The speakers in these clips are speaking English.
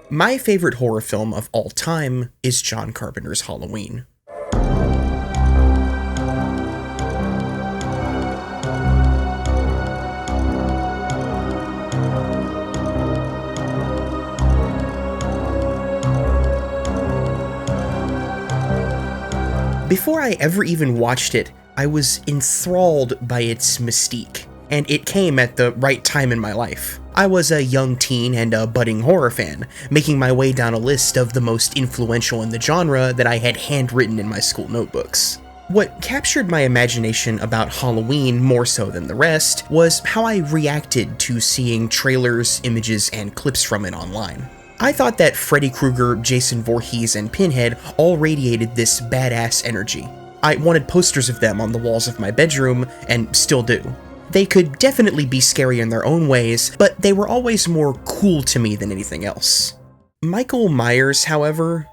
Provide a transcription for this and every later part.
My favorite horror film of all time is John Carpenter's Halloween. Before I ever even watched it, I was enthralled by its mystique, and it came at the right time in my life. I was a young teen and a budding horror fan, making my way down a list of the most influential in the genre that I had handwritten in my school notebooks. What captured my imagination about Halloween more so than the rest was how I reacted to seeing trailers, images, and clips from it online. I thought that Freddy Krueger, Jason Voorhees, and Pinhead all radiated this badass energy. I wanted posters of them on the walls of my bedroom, and still do. They could definitely be scary in their own ways, but they were always more cool to me than anything else. Michael Myers, however,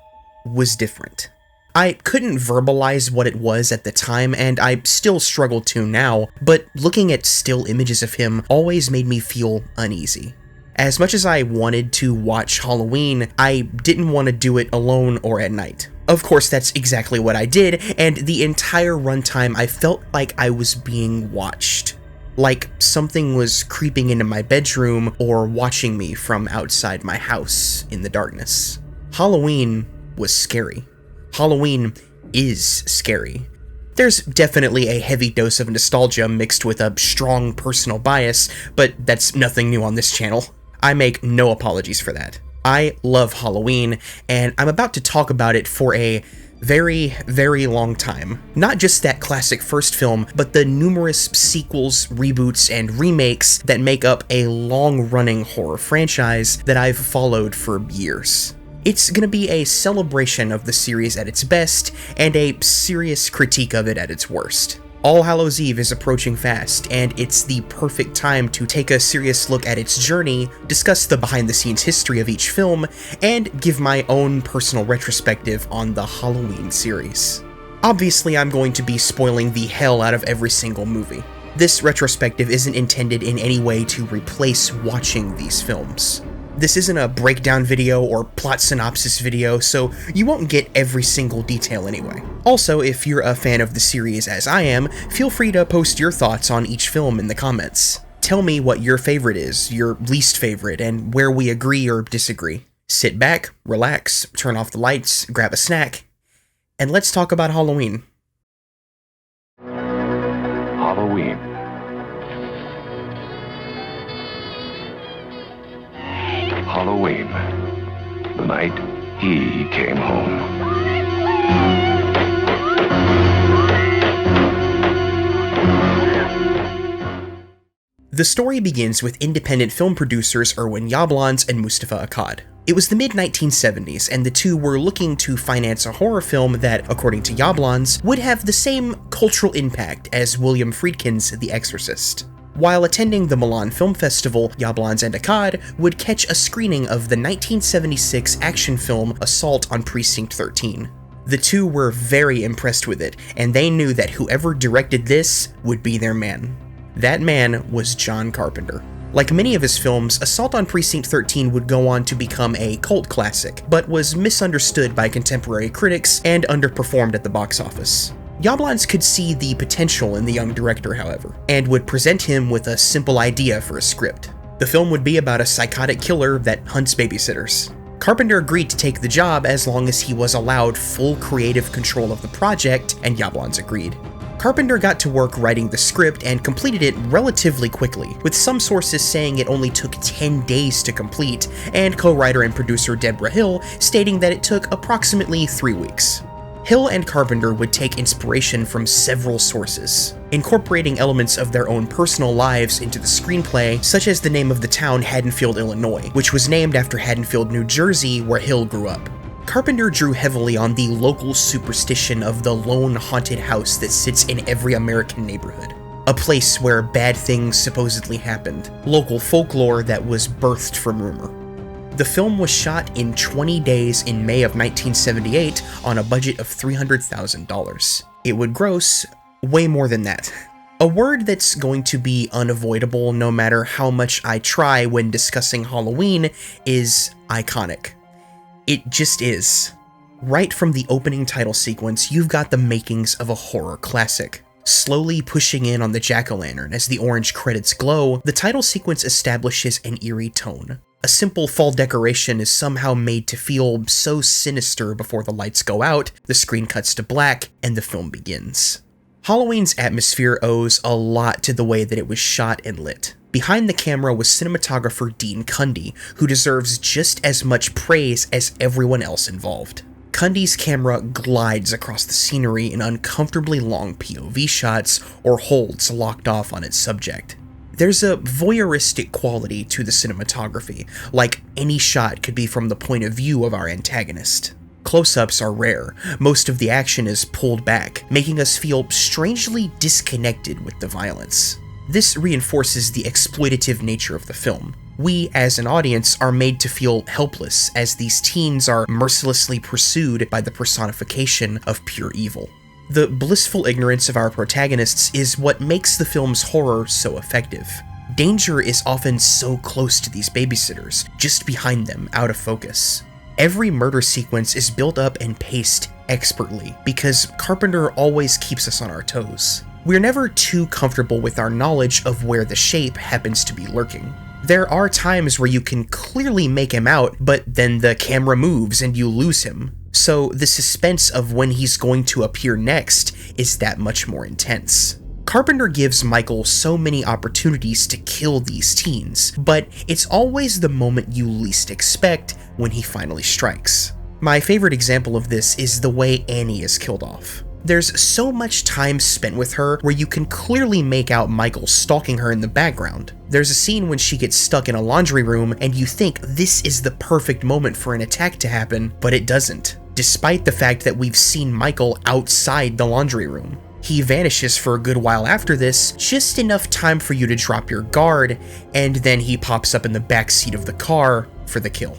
was different. I couldn't verbalize what it was at the time, and I still struggle to now, but looking at still images of him always made me feel uneasy. As much as I wanted to watch Halloween, I didn't want to do it alone or at night. Of course, that's exactly what I did, and the entire runtime I felt like I was being watched. Like something was creeping into my bedroom or watching me from outside my house in the darkness. Halloween was scary. Halloween is scary. There's definitely a heavy dose of nostalgia mixed with a strong personal bias, but that's nothing new on this channel. I make no apologies for that. I love Halloween, and I'm about to talk about it for a very, very long time. Not just that classic first film, but the numerous sequels, reboots, and remakes that make up a long-running horror franchise that I've followed for years. It's gonna be a celebration of the series at its best, and a serious critique of it at its worst. All Hallows Eve is approaching fast, and it's the perfect time to take a serious look at its journey, discuss the behind-the-scenes history of each film, and give my own personal retrospective on the Halloween series. Obviously, I'm going to be spoiling the hell out of every single movie. This retrospective isn't intended in any way to replace watching these films. This isn't a breakdown video or plot synopsis video, so you won't get every single detail anyway. Also, if you're a fan of the series as I am, feel free to post your thoughts on each film in the comments. Tell me what your favorite is, your least favorite, and where we agree or disagree. Sit back, relax, turn off the lights, grab a snack, and let's talk about Halloween. Halloween. Halloween, the night he came home. The story begins with independent film producers Irwin Yablans and Mustafa Akkad. It was the mid-1970s, and the two were looking to finance a horror film that, according to Yablans, would have the same cultural impact as William Friedkin's The Exorcist. While attending the Milan Film Festival, Yablans and Akkad would catch a screening of the 1976 action film Assault on Precinct 13. The two were very impressed with it, and they knew that whoever directed this would be their man. That man was John Carpenter. Like many of his films, Assault on Precinct 13 would go on to become a cult classic, but was misunderstood by contemporary critics and underperformed at the box office. Yablans could see the potential in the young director, however, and would present him with a simple idea for a script. The film would be about a psychotic killer that hunts babysitters. Carpenter agreed to take the job as long as he was allowed full creative control of the project, and Yablans agreed. Carpenter got to work writing the script and completed it relatively quickly, with some sources saying it only took 10 days to complete, and co-writer and producer Deborah Hill stating that it took approximately 3 weeks. Hill and Carpenter would take inspiration from several sources, incorporating elements of their own personal lives into the screenplay, such as the name of the town Haddonfield, Illinois, which was named after Haddonfield, New Jersey, where Hill grew up. Carpenter drew heavily on the local superstition of the lone haunted house that sits in every American neighborhood, a place where bad things supposedly happened, local folklore that was birthed from rumor. The film was shot in 20 days in May of 1978 on a budget of $300,000. It would gross way more than that. A word that's going to be unavoidable no matter how much I try when discussing Halloween is iconic. It just is. Right from the opening title sequence, you've got the makings of a horror classic. Slowly pushing in on the jack-o'-lantern as the orange credits glow, the title sequence establishes an eerie tone. A simple fall decoration is somehow made to feel so sinister before the lights go out, the screen cuts to black, and the film begins. Halloween's atmosphere owes a lot to the way that it was shot and lit. Behind the camera was cinematographer Dean Cundy, who deserves just as much praise as everyone else involved. Cundy's camera glides across the scenery in uncomfortably long POV shots or holds locked off on its subject. There's a voyeuristic quality to the cinematography, like any shot could be from the point of view of our antagonist. Close-ups are rare, most of the action is pulled back, making us feel strangely disconnected with the violence. This reinforces the exploitative nature of the film. We, as an audience, are made to feel helpless as these teens are mercilessly pursued by the personification of pure evil. The blissful ignorance of our protagonists is what makes the film's horror so effective. Danger is often so close to these babysitters, just behind them, out of focus. Every murder sequence is built up and paced expertly, because Carpenter always keeps us on our toes. We're never too comfortable with our knowledge of where the shape happens to be lurking. There are times where you can clearly make him out, but then the camera moves and you lose him. So the suspense of when he's going to appear next is that much more intense. Carpenter gives Michael so many opportunities to kill these teens, but it's always the moment you least expect when he finally strikes. My favorite example of this is the way Annie is killed off. There's so much time spent with her where you can clearly make out Michael stalking her in the background. There's a scene when she gets stuck in a laundry room and you think this is the perfect moment for an attack to happen, but it doesn't, despite the fact that we've seen Michael outside the laundry room. He vanishes for a good while after this, just enough time for you to drop your guard, and then he pops up in the back seat of the car for the kill.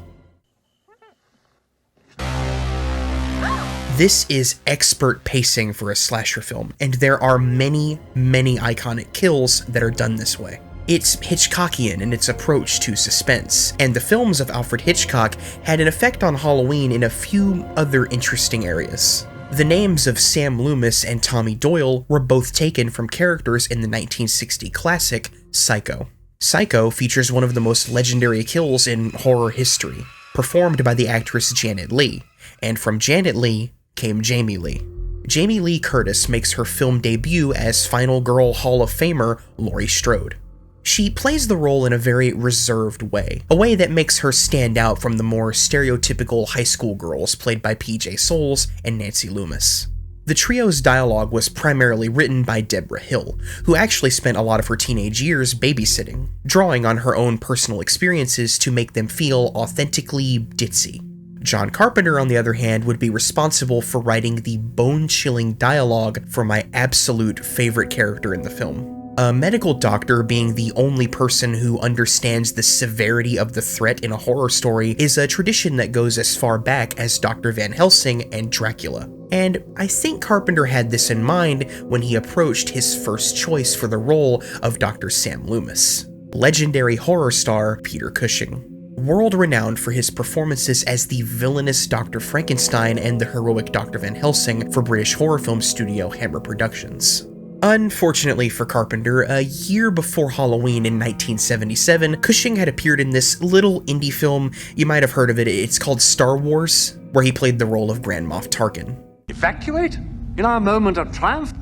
This is expert pacing for a slasher film, and there are many, many iconic kills that are done this way. It's Hitchcockian in its approach to suspense, and the films of Alfred Hitchcock had an effect on Halloween in a few other interesting areas. The names of Sam Loomis and Tommy Doyle were both taken from characters in the 1960 classic Psycho. Psycho features one of the most legendary kills in horror history, performed by the actress Janet Leigh, and from Janet Leigh came Jamie Lee. Jamie Lee Curtis makes her film debut as Final Girl Hall of Famer Laurie Strode. She plays the role in a very reserved way, a way that makes her stand out from the more stereotypical high school girls played by PJ Soles and Nancy Loomis. The trio's dialogue was primarily written by Deborah Hill, who actually spent a lot of her teenage years babysitting, drawing on her own personal experiences to make them feel authentically ditzy. John Carpenter, on the other hand, would be responsible for writing the bone-chilling dialogue for my absolute favorite character in the film. A medical doctor being the only person who understands the severity of the threat in a horror story is a tradition that goes as far back as Dr. Van Helsing and Dracula. And I think Carpenter had this in mind when he approached his first choice for the role of Dr. Sam Loomis, legendary horror star Peter Cushing. World-renowned for his performances as the villainous Dr. Frankenstein and the heroic Dr. Van Helsing for British horror film studio Hammer Productions. Unfortunately for Carpenter, a year before Halloween in 1977, Cushing had appeared in this little indie film. You might have heard of it. It's called Star Wars, where he played the role of Grand Moff Tarkin. Evacuate? In our moment of triumph?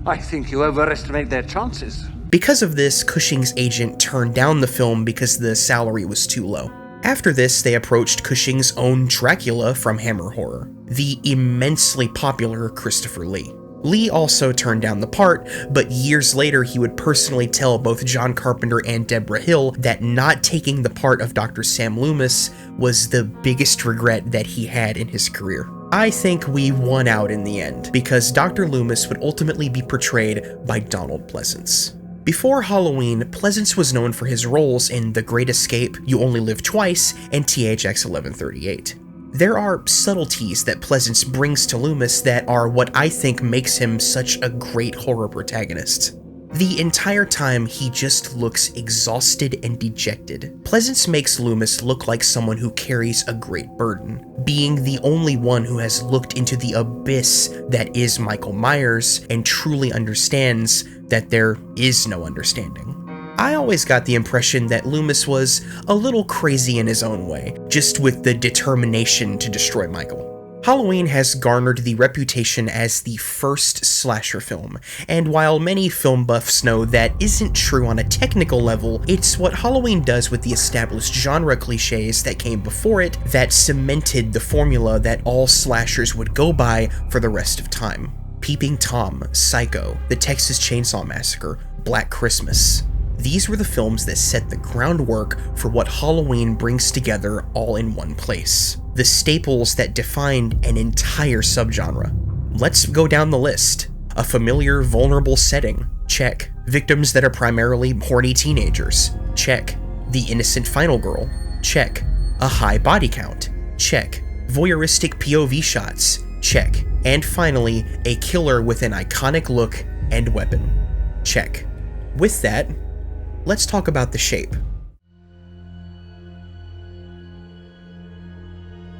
I think you overestimate their chances. Because of this, Cushing's agent turned down the film because the salary was too low. After this, they approached Cushing's own Dracula from Hammer Horror, the immensely popular Christopher Lee. Lee also turned down the part, but years later he would personally tell both John Carpenter and Deborah Hill that not taking the part of Dr. Sam Loomis was the biggest regret that he had in his career. I think we won out in the end, because Dr. Loomis would ultimately be portrayed by Donald Pleasance. Before Halloween, Pleasance was known for his roles in The Great Escape, You Only Live Twice, and THX 1138. There are subtleties that Pleasance brings to Loomis that are what I think makes him such a great horror protagonist. The entire time, he just looks exhausted and dejected. Pleasance makes Loomis look like someone who carries a great burden, being the only one who has looked into the abyss that is Michael Myers and truly understands that there is no understanding. I always got the impression that Loomis was a little crazy in his own way, just with the determination to destroy Michael. Halloween has garnered the reputation as the first slasher film, and while many film buffs know that isn't true on a technical level, it's what Halloween does with the established genre cliches that came before it that cemented the formula that all slashers would go by for the rest of time. Peeping Tom, Psycho, The Texas Chainsaw Massacre, Black Christmas. These were the films that set the groundwork for what Halloween brings together all in one place. The staples that defined an entire subgenre. Let's go down the list. A familiar, vulnerable setting. Check. Victims that are primarily horny teenagers. Check. The innocent final girl. Check. A high body count. Check. Voyeuristic POV shots. Check. And finally, a killer with an iconic look and weapon. Check. With that, let's talk about the shape.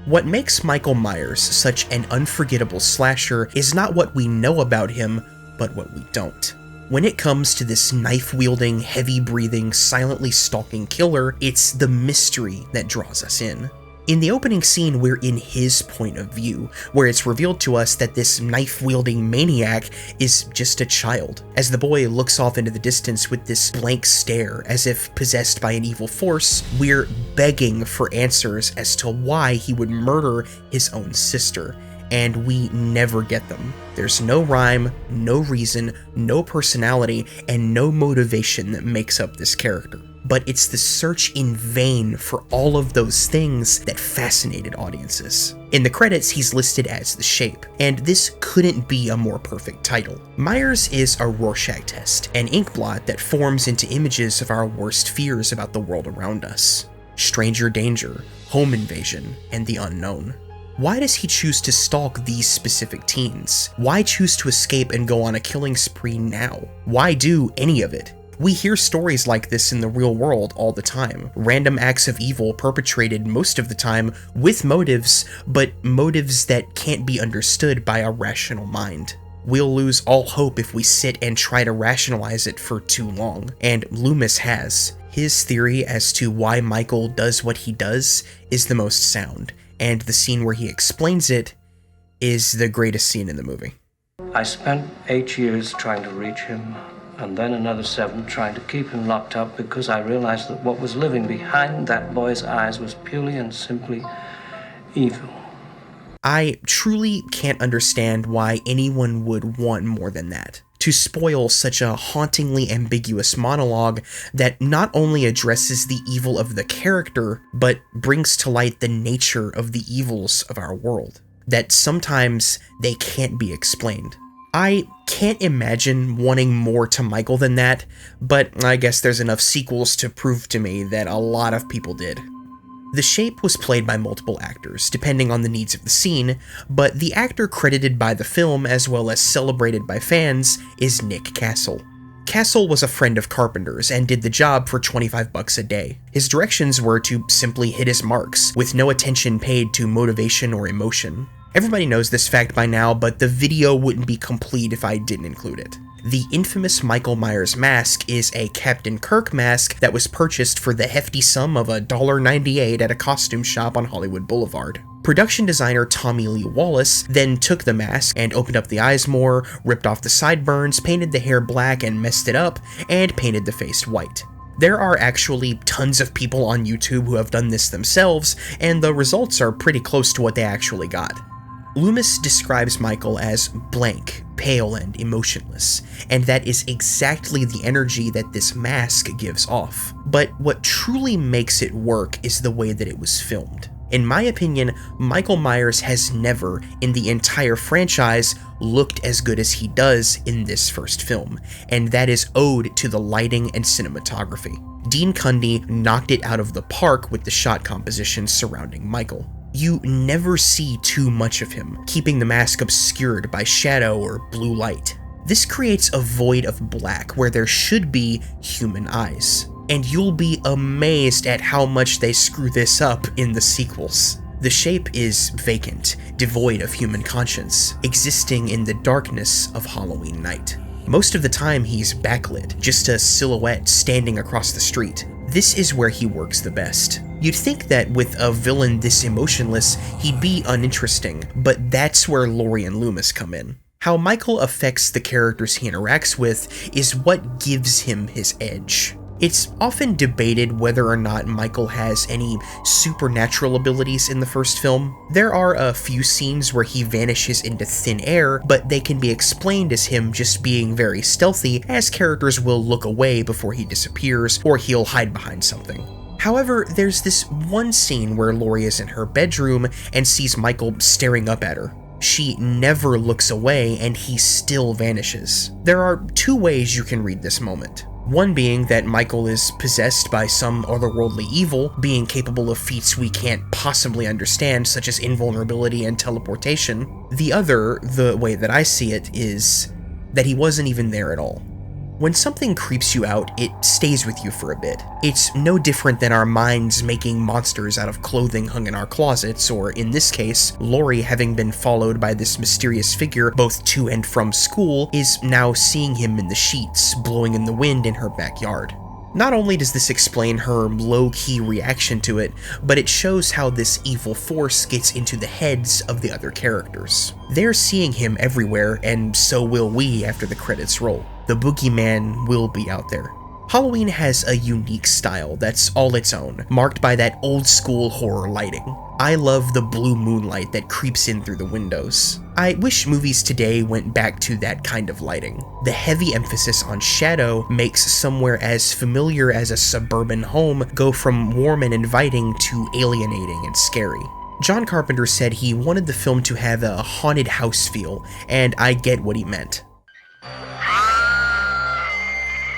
What makes Michael Myers such an unforgettable slasher is not what we know about him, but what we don't. When it comes to this knife-wielding, heavy-breathing, silently stalking killer, it's the mystery that draws us in. In the opening scene, we're in his point of view, where it's revealed to us that this knife-wielding maniac is just a child. As the boy looks off into the distance with this blank stare, as if possessed by an evil force, we're begging for answers as to why he would murder his own sister, and we never get them. There's no rhyme, no reason, no personality, and no motivation that makes up this character. But it's the search in vain for all of those things that fascinated audiences. In the credits, he's listed as The Shape, and this couldn't be a more perfect title. Myers is a Rorschach test, an inkblot that forms into images of our worst fears about the world around us. Stranger danger, home invasion, and the unknown. Why does he choose to stalk these specific teens? Why choose to escape and go on a killing spree now? Why do any of it? We hear stories like this in the real world all the time. Random acts of evil perpetrated most of the time with motives, but motives that can't be understood by a rational mind. We'll lose all hope if we sit and try to rationalize it for too long, and Loomis has. His theory as to why Michael does what he does is the most sound, and the scene where he explains it is the greatest scene in the movie. I spent 8 years trying to reach him, and then another 7 trying to keep him locked up because I realized that what was living behind that boy's eyes was purely and simply evil. I truly can't understand why anyone would want more than that. To spoil such a hauntingly ambiguous monologue that not only addresses the evil of the character, but brings to light the nature of the evils of our world. That sometimes they can't be explained. I can't imagine wanting more to Michael than that, but I guess there's enough sequels to prove to me that a lot of people did. The Shape was played by multiple actors, depending on the needs of the scene, but the actor credited by the film as well as celebrated by fans is Nick Castle. Castle was a friend of Carpenter's and did the job for $25 a day. His directions were to simply hit his marks, with no attention paid to motivation or emotion. Everybody knows this fact by now, but the video wouldn't be complete if I didn't include it. The infamous Michael Myers mask is a Captain Kirk mask that was purchased for the hefty sum of $1.98 at a costume shop on Hollywood Boulevard. Production designer Tommy Lee Wallace then took the mask and opened up the eyes more, ripped off the sideburns, painted the hair black and messed it up, and painted the face white. There are actually tons of people on YouTube who have done this themselves, and the results are pretty close to what they actually got. Loomis describes Michael as blank, pale, and emotionless, and that is exactly the energy that this mask gives off. But what truly makes it work is the way that it was filmed. In my opinion, Michael Myers has never, in the entire franchise, looked as good as he does in this first film, and that is owed to the lighting and cinematography. Dean Cundey knocked it out of the park with the shot composition surrounding Michael. You never see too much of him, keeping the mask obscured by shadow or blue light. This creates a void of black where there should be human eyes. And you'll be amazed at how much they screw this up in the sequels. The shape is vacant, devoid of human conscience, existing in the darkness of Halloween night. Most of the time he's backlit, just a silhouette standing across the street. This is where he works the best. You'd think that with a villain this emotionless, he'd be uninteresting, but that's where Laurie and Loomis come in. How Michael affects the characters he interacts with is what gives him his edge. It's often debated whether or not Michael has any supernatural abilities in the first film. There are a few scenes where he vanishes into thin air, but they can be explained as him just being very stealthy, as characters will look away before he disappears, or he'll hide behind something. However, there's this one scene where Laurie is in her bedroom and sees Michael staring up at her. She never looks away and he still vanishes. There are two ways you can read this moment. One being that Michael is possessed by some otherworldly evil, being capable of feats we can't possibly understand, such as invulnerability and teleportation. The other, the way that I see it, is that he wasn't even there at all. When something creeps you out, it stays with you for a bit. It's no different than our minds making monsters out of clothing hung in our closets, or in this case, Laurie, having been followed by this mysterious figure both to and from school, is now seeing him in the sheets, blowing in the wind in her backyard. Not only does this explain her low-key reaction to it, but it shows how this evil force gets into the heads of the other characters. They're seeing him everywhere, and so will we after the credits roll. The Boogeyman will be out there. Halloween has a unique style that's all its own, marked by that old-school horror lighting. I love the blue moonlight that creeps in through the windows. I wish movies today went back to that kind of lighting. The heavy emphasis on shadow makes somewhere as familiar as a suburban home go from warm and inviting to alienating and scary. John Carpenter said he wanted the film to have a haunted house feel, and I get what he meant.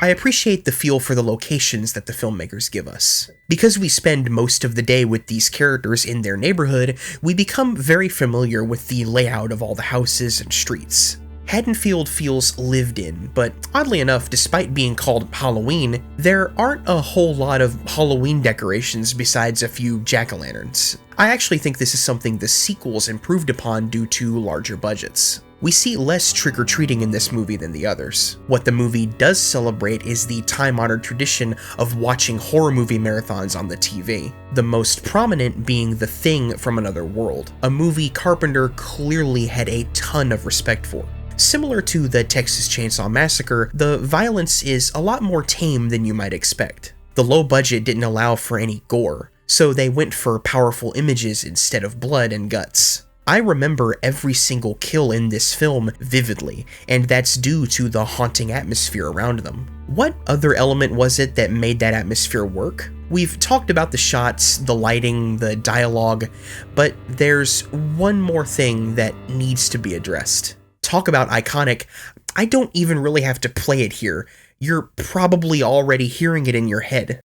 I appreciate the feel for the locations that the filmmakers give us. Because we spend most of the day with these characters in their neighborhood, we become very familiar with the layout of all the houses and streets. Haddonfield feels lived in, but oddly enough, despite being called Halloween, there aren't a whole lot of Halloween decorations besides a few jack-o'-lanterns. I actually think this is something the sequels improved upon due to larger budgets. We see less trick-or-treating in this movie than the others. What the movie does celebrate is the time-honored tradition of watching horror movie marathons on the TV, the most prominent being The Thing from Another World, a movie Carpenter clearly had a ton of respect for. Similar to the Texas Chainsaw Massacre, the violence is a lot more tame than you might expect. The low budget didn't allow for any gore, so they went for powerful images instead of blood and guts. I remember every single kill in this film vividly, and that's due to the haunting atmosphere around them. What other element was it that made that atmosphere work? We've talked about the shots, the lighting, the dialogue, but there's one more thing that needs to be addressed. Talk about iconic. I don't even really have to play it here. You're probably already hearing it in your head.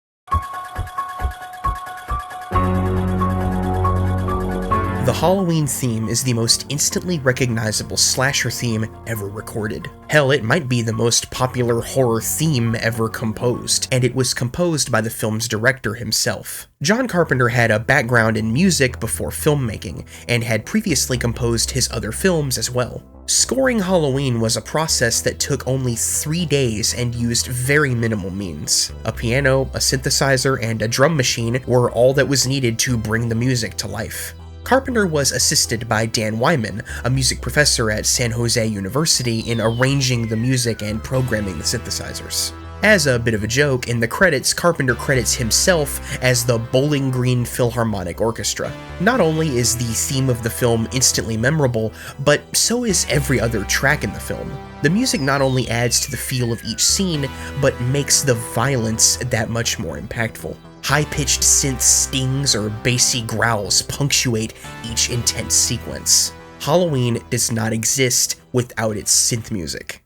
The Halloween theme is the most instantly recognizable slasher theme ever recorded. Hell, it might be the most popular horror theme ever composed, and it was composed by the film's director himself. John Carpenter had a background in music before filmmaking, and had previously composed his other films as well. Scoring Halloween was a process that took only 3 days and used very minimal means. A piano, a synthesizer, and a drum machine were all that was needed to bring the music to life. Carpenter was assisted by Dan Wyman, a music professor at San Jose University, in arranging the music and programming the synthesizers. As a bit of a joke, in the credits, Carpenter credits himself as the Bowling Green Philharmonic Orchestra. Not only is the theme of the film instantly memorable, but so is every other track in the film. The music not only adds to the feel of each scene, but makes the violence that much more impactful. High-pitched synth stings or bassy growls punctuate each intense sequence. Halloween does not exist without its synth music.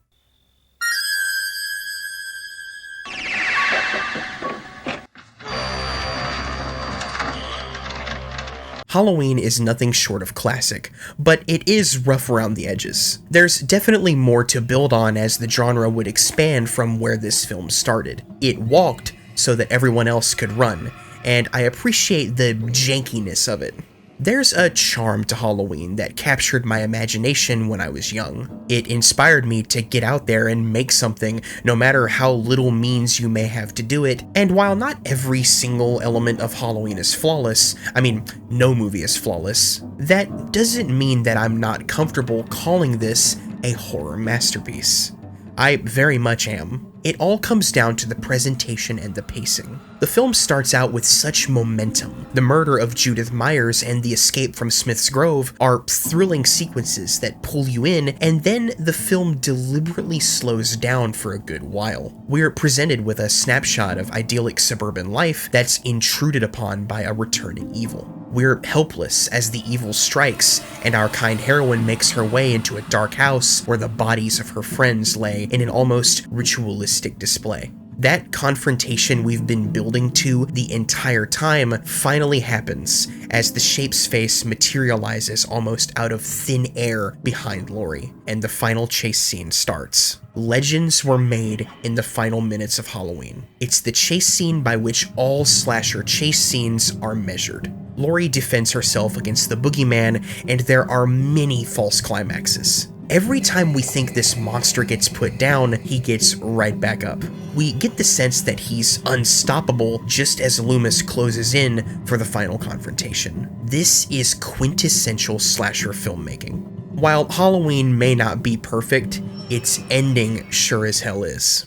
Halloween is nothing short of classic, but it is rough around the edges. There's definitely more to build on as the genre would expand from where this film started. It walked so that everyone else could run, and I appreciate the jankiness of it. There's a charm to Halloween that captured my imagination when I was young. It inspired me to get out there and make something, no matter how little means you may have to do it, and while not every single element of Halloween is flawless, I mean, no movie is flawless, that doesn't mean that I'm not comfortable calling this a horror masterpiece. I very much am. It all comes down to the presentation and the pacing. The film starts out with such momentum. The murder of Judith Myers and the escape from Smith's Grove are thrilling sequences that pull you in, and then the film deliberately slows down for a good while. We're presented with a snapshot of idyllic suburban life that's intruded upon by a returning evil. We're helpless as the evil strikes, and our kind heroine makes her way into a dark house where the bodies of her friends lay in an almost ritualistic display. That confrontation we've been building to the entire time finally happens as the Shape's face materializes almost out of thin air behind Laurie, and the final chase scene starts. Legends were made in the final minutes of Halloween. It's the chase scene by which all slasher chase scenes are measured. Laurie defends herself against the Boogeyman, and there are many false climaxes. Every time we think this monster gets put down, he gets right back up. We get the sense that he's unstoppable just as Loomis closes in for the final confrontation. This is quintessential slasher filmmaking. While Halloween may not be perfect, its ending sure as hell is.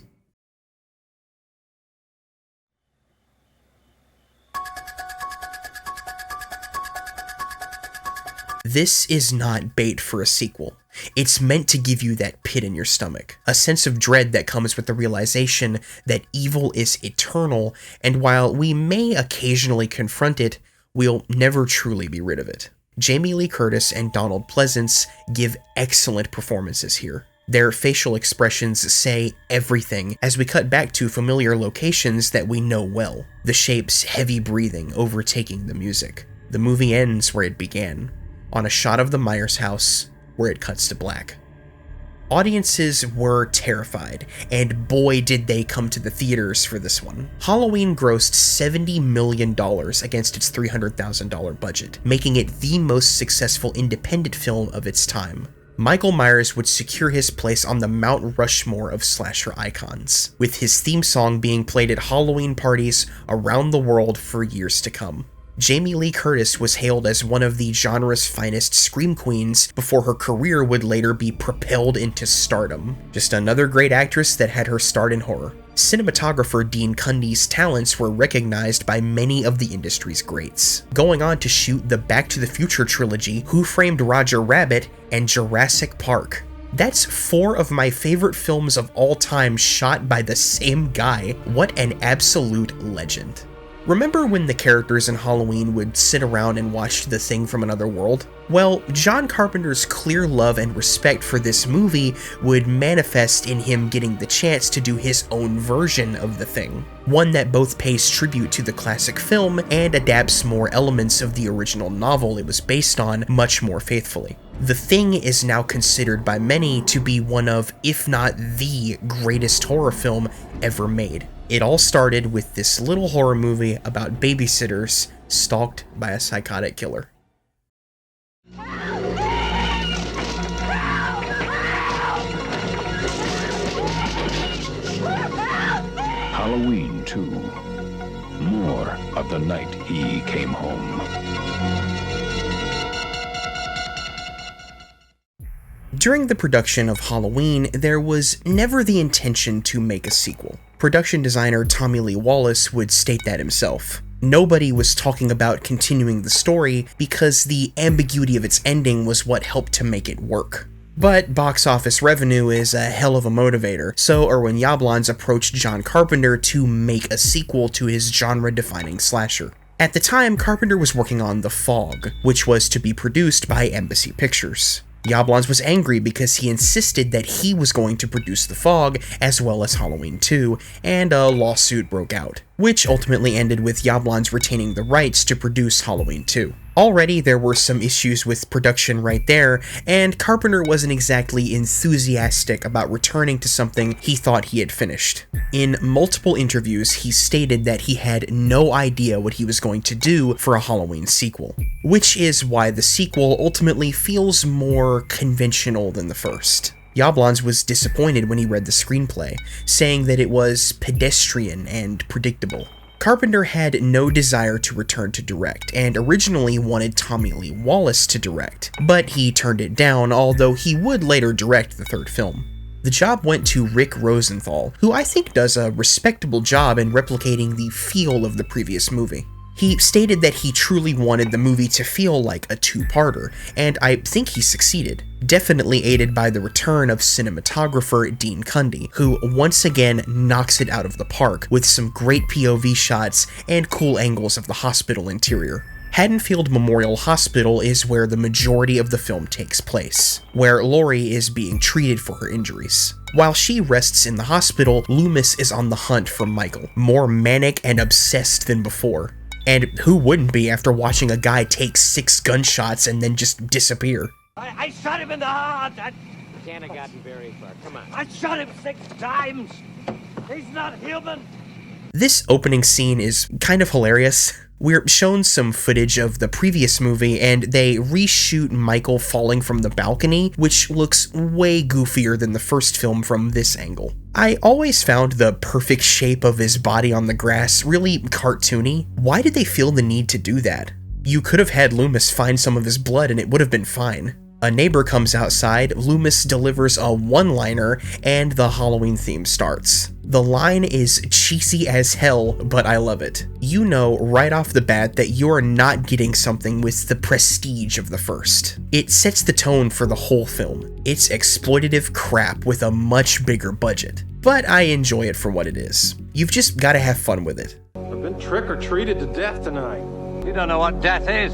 This is not bait for a sequel. It's meant to give you that pit in your stomach, a sense of dread that comes with the realization that evil is eternal, and while we may occasionally confront it, we'll never truly be rid of it. Jamie Lee Curtis and Donald Pleasance give excellent performances here. Their facial expressions say everything as we cut back to familiar locations that we know well, the Shape's heavy breathing overtaking the music. The movie ends where it began, on a shot of the Myers house where it cuts to black. Audiences were terrified, and boy did they come to the theaters for this one. Halloween grossed $70 million against its $300,000 budget, making it the most successful independent film of its time. Michael Myers would secure his place on the Mount Rushmore of slasher icons, with his theme song being played at Halloween parties around the world for years to come. Jamie Lee Curtis was hailed as one of the genre's finest scream queens before her career would later be propelled into stardom. Just another great actress that had her start in horror. Cinematographer Dean Cundy's talents were recognized by many of the industry's greats, going on to shoot the Back to the Future trilogy, Who Framed Roger Rabbit, and Jurassic Park. That's 4 of my favorite films of all time shot by the same guy. What an absolute legend. Remember when the characters in Halloween would sit around and watch The Thing from Another World? Well, John Carpenter's clear love and respect for this movie would manifest in him getting the chance to do his own version of The Thing, one that both pays tribute to the classic film and adapts more elements of the original novel it was based on much more faithfully. The Thing is now considered by many to be one of, if not the greatest horror film ever made. It all started with this little horror movie about babysitters stalked by a psychotic killer. Halloween 2. More of the night he came home. During the production of Halloween, there was never the intention to make a sequel. Production designer Tommy Lee Wallace would state that himself. Nobody was talking about continuing the story because the ambiguity of its ending was what helped to make it work. But box office revenue is a hell of a motivator, so Irwin Yablans approached John Carpenter to make a sequel to his genre-defining slasher. At the time, Carpenter was working on The Fog, which was to be produced by Embassy Pictures. Yablans was angry because he insisted that he was going to produce The Fog as well as Halloween 2, and a lawsuit broke out, which ultimately ended with Yablans retaining the rights to produce Halloween 2. Already there were some issues with production right there, and Carpenter wasn't exactly enthusiastic about returning to something he thought he had finished. In multiple interviews, he stated that he had no idea what he was going to do for a Halloween sequel, which is why the sequel ultimately feels more conventional than the first. Yablans was disappointed when he read the screenplay, saying that it was pedestrian and predictable. Carpenter had no desire to return to direct, and originally wanted Tommy Lee Wallace to direct, but he turned it down, although he would later direct the third film. The job went to Rick Rosenthal, who I think does a respectable job in replicating the feel of the previous movie. He stated that he truly wanted the movie to feel like a two-parter, and I think he succeeded, definitely aided by the return of cinematographer Dean Cundy, who once again knocks it out of the park with some great POV shots and cool angles of the hospital interior. Haddonfield Memorial Hospital is where the majority of the film takes place, where Laurie is being treated for her injuries. While she rests in the hospital, Loomis is on the hunt for Michael, more manic and obsessed than before. And who wouldn't be after watching a guy take 6 gunshots and then just disappear? I shot him in the heart. Can't have gotten very far. Come on. I shot him 6 times. He's not human. This opening scene is kind of hilarious. We're shown some footage of the previous movie, and they reshoot Michael falling from the balcony, which looks way goofier than the first film from this angle. I always found the perfect shape of his body on the grass really cartoony. Why did they feel the need to do that? You could have had Loomis find some of his blood and it would have been fine. A neighbor comes outside, Loomis delivers a one-liner, and the Halloween theme starts. The line is cheesy as hell, but I love it. You know right off the bat that you're not getting something with the prestige of the first. It sets the tone for the whole film. It's exploitative crap with a much bigger budget, but I enjoy it for what it is. You've just gotta have fun with it. I've been trick-or-treated to death tonight. You don't know what death is.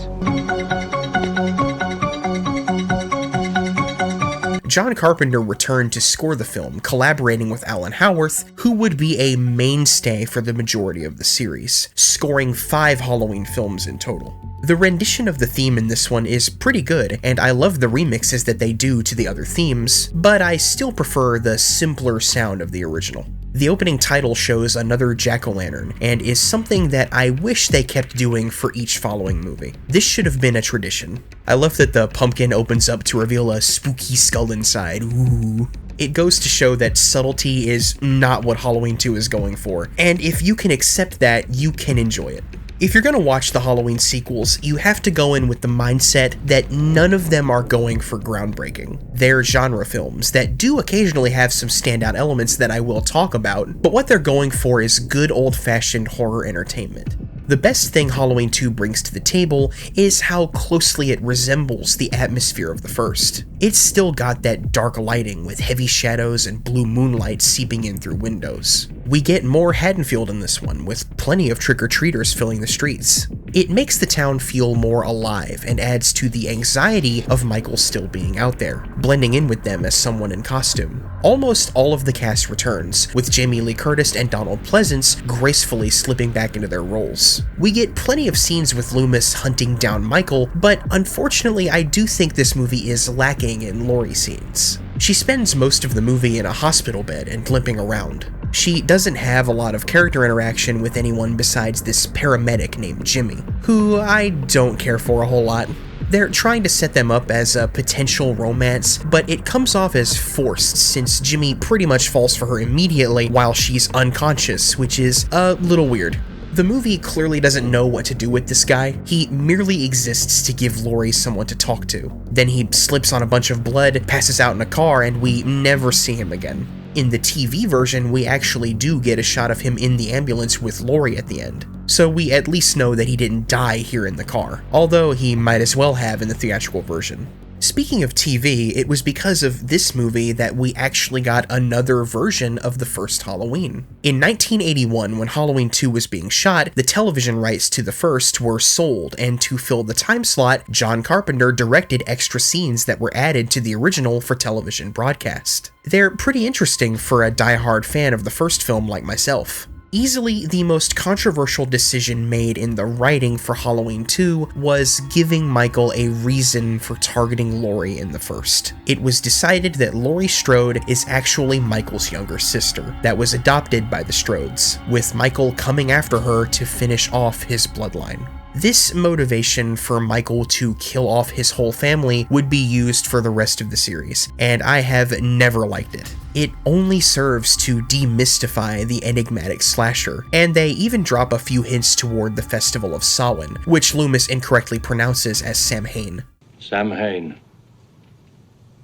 John Carpenter returned to score the film, collaborating with Alan Howarth, who would be a mainstay for the majority of the series, scoring 5 Halloween films in total. The rendition of the theme in this one is pretty good, and I love the remixes that they do to the other themes, but I still prefer the simpler sound of the original. The opening title shows another jack-o'-lantern, and is something that I wish they kept doing for each following movie. This should have been a tradition. I love that the pumpkin opens up to reveal a spooky skull inside. Ooh. It goes to show that subtlety is not what Halloween 2 is going for, and if you can accept that, you can enjoy it. If you're gonna watch the Halloween sequels, you have to go in with the mindset that none of them are going for groundbreaking. They're genre films that do occasionally have some standout elements that I will talk about, but what they're going for is good old-fashioned horror entertainment. The best thing Halloween 2 brings to the table is how closely it resembles the atmosphere of the first. It's still got that dark lighting with heavy shadows and blue moonlight seeping in through windows. We get more Haddonfield in this one, with plenty of trick-or-treaters filling the streets. It makes the town feel more alive and adds to the anxiety of Michael still being out there, blending in with them as someone in costume. Almost all of the cast returns, with Jamie Lee Curtis and Donald Pleasance gracefully slipping back into their roles. We get plenty of scenes with Loomis hunting down Michael, but unfortunately I do think this movie is lacking in Laurie scenes. She spends most of the movie in a hospital bed and limping around. She doesn't have a lot of character interaction with anyone besides this paramedic named Jimmy, who I don't care for a whole lot. They're trying to set them up as a potential romance, but it comes off as forced since Jimmy pretty much falls for her immediately while she's unconscious, which is a little weird. The movie clearly doesn't know what to do with this guy. He merely exists to give Laurie someone to talk to. Then he slips on a bunch of blood, passes out in a car, and we never see him again. In the TV version, we actually do get a shot of him in the ambulance with Laurie at the end, so we at least know that he didn't die here in the car, although he might as well have in the theatrical version. Speaking of TV, it was because of this movie that we actually got another version of the first Halloween. In 1981, when Halloween 2 was being shot, the television rights to the first were sold, and to fill the time slot, John Carpenter directed extra scenes that were added to the original for television broadcast. They're pretty interesting for a die-hard fan of the first film like myself. Easily the most controversial decision made in the writing for Halloween 2 was giving Michael a reason for targeting Laurie in the first. It was decided that Laurie Strode is actually Michael's younger sister that was adopted by the Strodes, with Michael coming after her to finish off his bloodline. This motivation for Michael to kill off his whole family would be used for the rest of the series, and I have never liked it. It only serves to demystify the enigmatic slasher, and they even drop a few hints toward the Festival of Samhain, which Loomis incorrectly pronounces as Samhain. Samhain.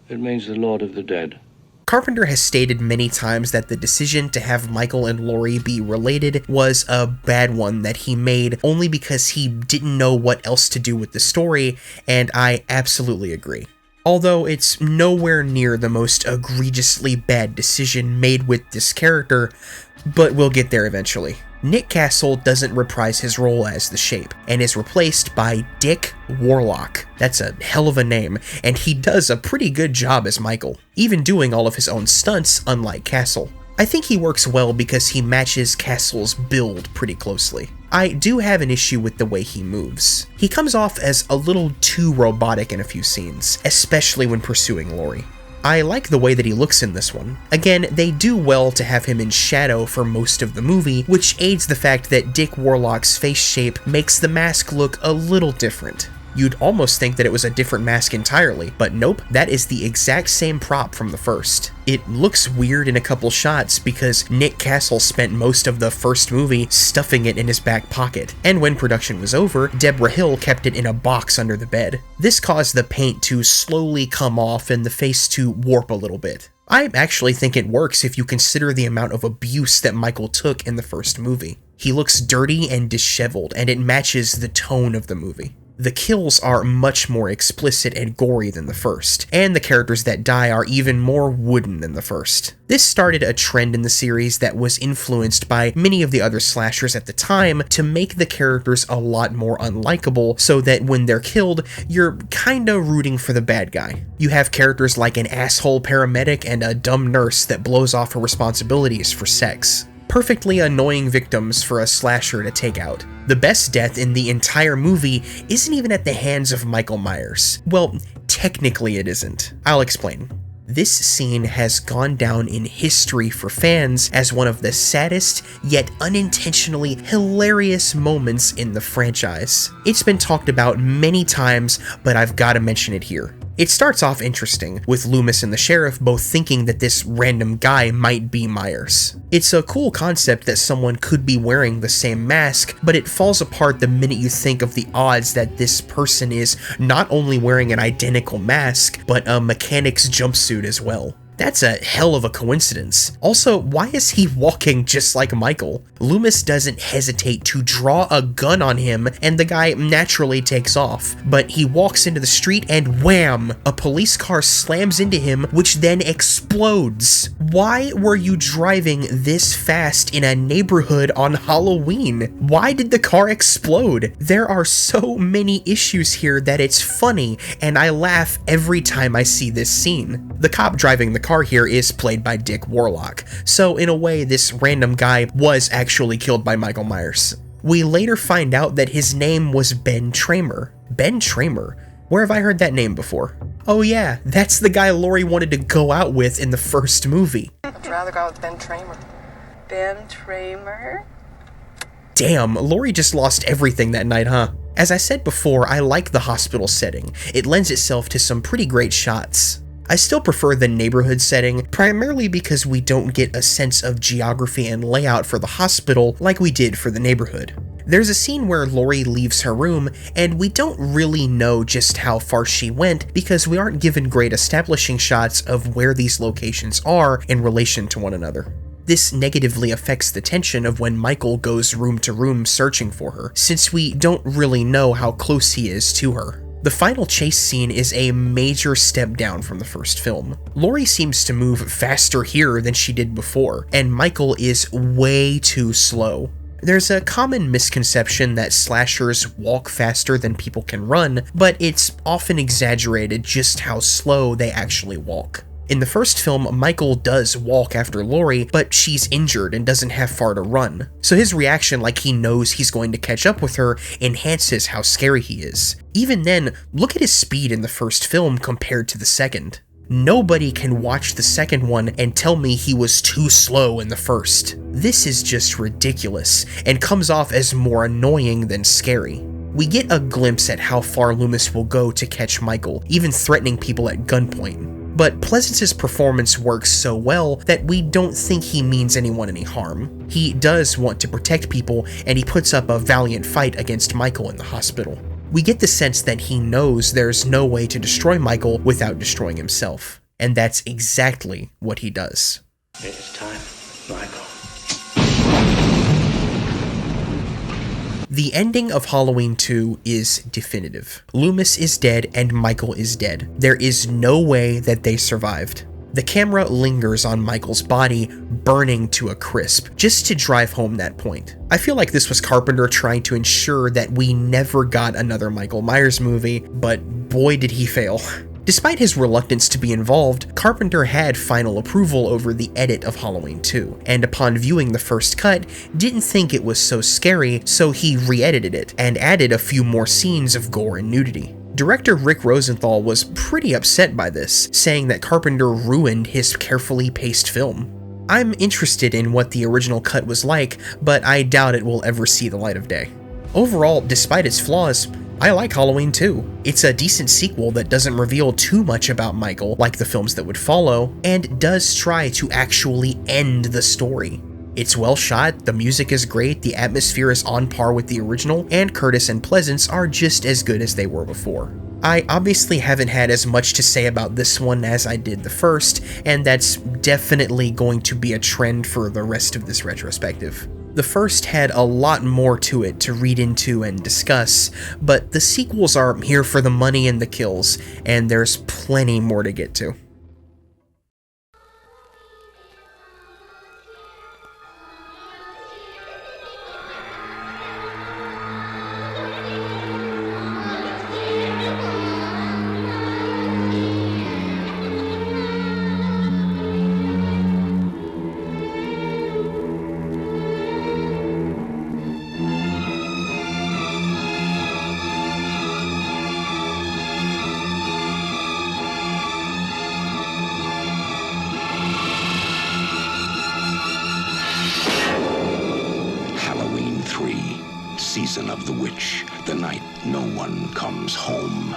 It means the Lord of the Dead. Carpenter has stated many times that the decision to have Michael and Laurie be related was a bad one that he made only because he didn't know what else to do with the story, and I absolutely agree. Although it's nowhere near the most egregiously bad decision made with this character, but we'll get there eventually. Nick Castle doesn't reprise his role as the Shape, and is replaced by Dick Warlock. That's a hell of a name, and he does a pretty good job as Michael, even doing all of his own stunts, unlike Castle. I think he works well because he matches Castle's build pretty closely. I do have an issue with the way he moves. He comes off as a little too robotic in a few scenes, especially when pursuing Laurie. I like the way that he looks in this one. Again, they do well to have him in shadow for most of the movie, which aids the fact that Dick Warlock's face shape makes the mask look a little different. You'd almost think that it was a different mask entirely, but nope, that is the exact same prop from the first. It looks weird in a couple shots because Nick Castle spent most of the first movie stuffing it in his back pocket, and when production was over, Deborah Hill kept it in a box under the bed. This caused the paint to slowly come off and the face to warp a little bit. I actually think it works if you consider the amount of abuse that Michael took in the first movie. He looks dirty and disheveled, and it matches the tone of the movie. The kills are much more explicit and gory than the first, and the characters that die are even more wooden than the first. This started a trend in the series that was influenced by many of the other slashers at the time to make the characters a lot more unlikable so that when they're killed, you're kinda rooting for the bad guy. You have characters like an asshole paramedic and a dumb nurse that blows off her responsibilities for sex. Perfectly annoying victims for a slasher to take out. The best death in the entire movie isn't even at the hands of Michael Myers. Well, technically it isn't. I'll explain. This scene has gone down in history for fans as one of the saddest, yet unintentionally hilarious moments in the franchise. It's been talked about many times, but I've gotta mention it here. It starts off interesting, with Loomis and the sheriff both thinking that this random guy might be Myers. It's a cool concept that someone could be wearing the same mask, but it falls apart the minute you think of the odds that this person is not only wearing an identical mask, but a mechanic's jumpsuit as well. That's a hell of a coincidence. Also, why is he walking just like Michael? Loomis doesn't hesitate to draw a gun on him and the guy naturally takes off, but he walks into the street and wham! A police car slams into him, which then explodes. Why were you driving this fast in a neighborhood on Halloween? Why did the car explode? There are so many issues here that it's funny, and I laugh every time I see this scene. The cop driving the car here is played by Dick Warlock, so in a way this random guy was actually killed by Michael Myers. We later find out that his name was Ben Tramer. Ben Tramer? Where have I heard that name before? Oh yeah, that's the guy Laurie wanted to go out with in the first movie. I'd rather go out with Ben Tramer. Ben Tramer? Damn, Laurie just lost everything that night, huh? As I said before, I like the hospital setting. It lends itself to some pretty great shots. I still prefer the neighborhood setting, primarily because we don't get a sense of geography and layout for the hospital like we did for the neighborhood. There's a scene where Laurie leaves her room, and we don't really know just how far she went because we aren't given great establishing shots of where these locations are in relation to one another. This negatively affects the tension of when Michael goes room to room searching for her, since we don't really know how close he is to her. The final chase scene is a major step down from the first film. Laurie seems to move faster here than she did before, and Michael is way too slow. There's a common misconception that slashers walk faster than people can run, but it's often exaggerated just how slow they actually walk. In the first film, Michael does walk after Laurie, but she's injured and doesn't have far to run. So his reaction like he knows he's going to catch up with her enhances how scary he is. Even then, look at his speed in the first film compared to the second. Nobody can watch the second one and tell me he was too slow in the first. This is just ridiculous, and comes off as more annoying than scary. We get a glimpse at how far Loomis will go to catch Michael, even threatening people at gunpoint. But Pleasance's performance works so well that we don't think he means anyone any harm. He does want to protect people, and he puts up a valiant fight against Michael in the hospital. We get the sense that he knows there's no way to destroy Michael without destroying himself. And that's exactly what he does. It's time, Michael. The ending of Halloween 2 is definitive. Loomis is dead and Michael is dead. There is no way that they survived. The camera lingers on Michael's body, burning to a crisp, just to drive home that point. I feel like this was Carpenter trying to ensure that we never got another Michael Myers movie, but boy did he fail. Despite his reluctance to be involved, Carpenter had final approval over the edit of Halloween 2, and upon viewing the first cut, didn't think it was so scary, so he re-edited it, and added a few more scenes of gore and nudity. Director Rick Rosenthal was pretty upset by this, saying that Carpenter ruined his carefully paced film. I'm interested in what the original cut was like, but I doubt it will ever see the light of day. Overall, despite its flaws, I like Halloween 2. It's a decent sequel that doesn't reveal too much about Michael like the films that would follow, and does try to actually end the story. It's well shot, the music is great, the atmosphere is on par with the original, and Curtis and Pleasance are just as good as they were before. I obviously haven't had as much to say about this one as I did the first, and that's definitely going to be a trend for the rest of this retrospective. The first had a lot more to it to read into and discuss, but the sequels are here for the money and the kills, and there's plenty more to get to. Season of the Witch, the night no one comes home.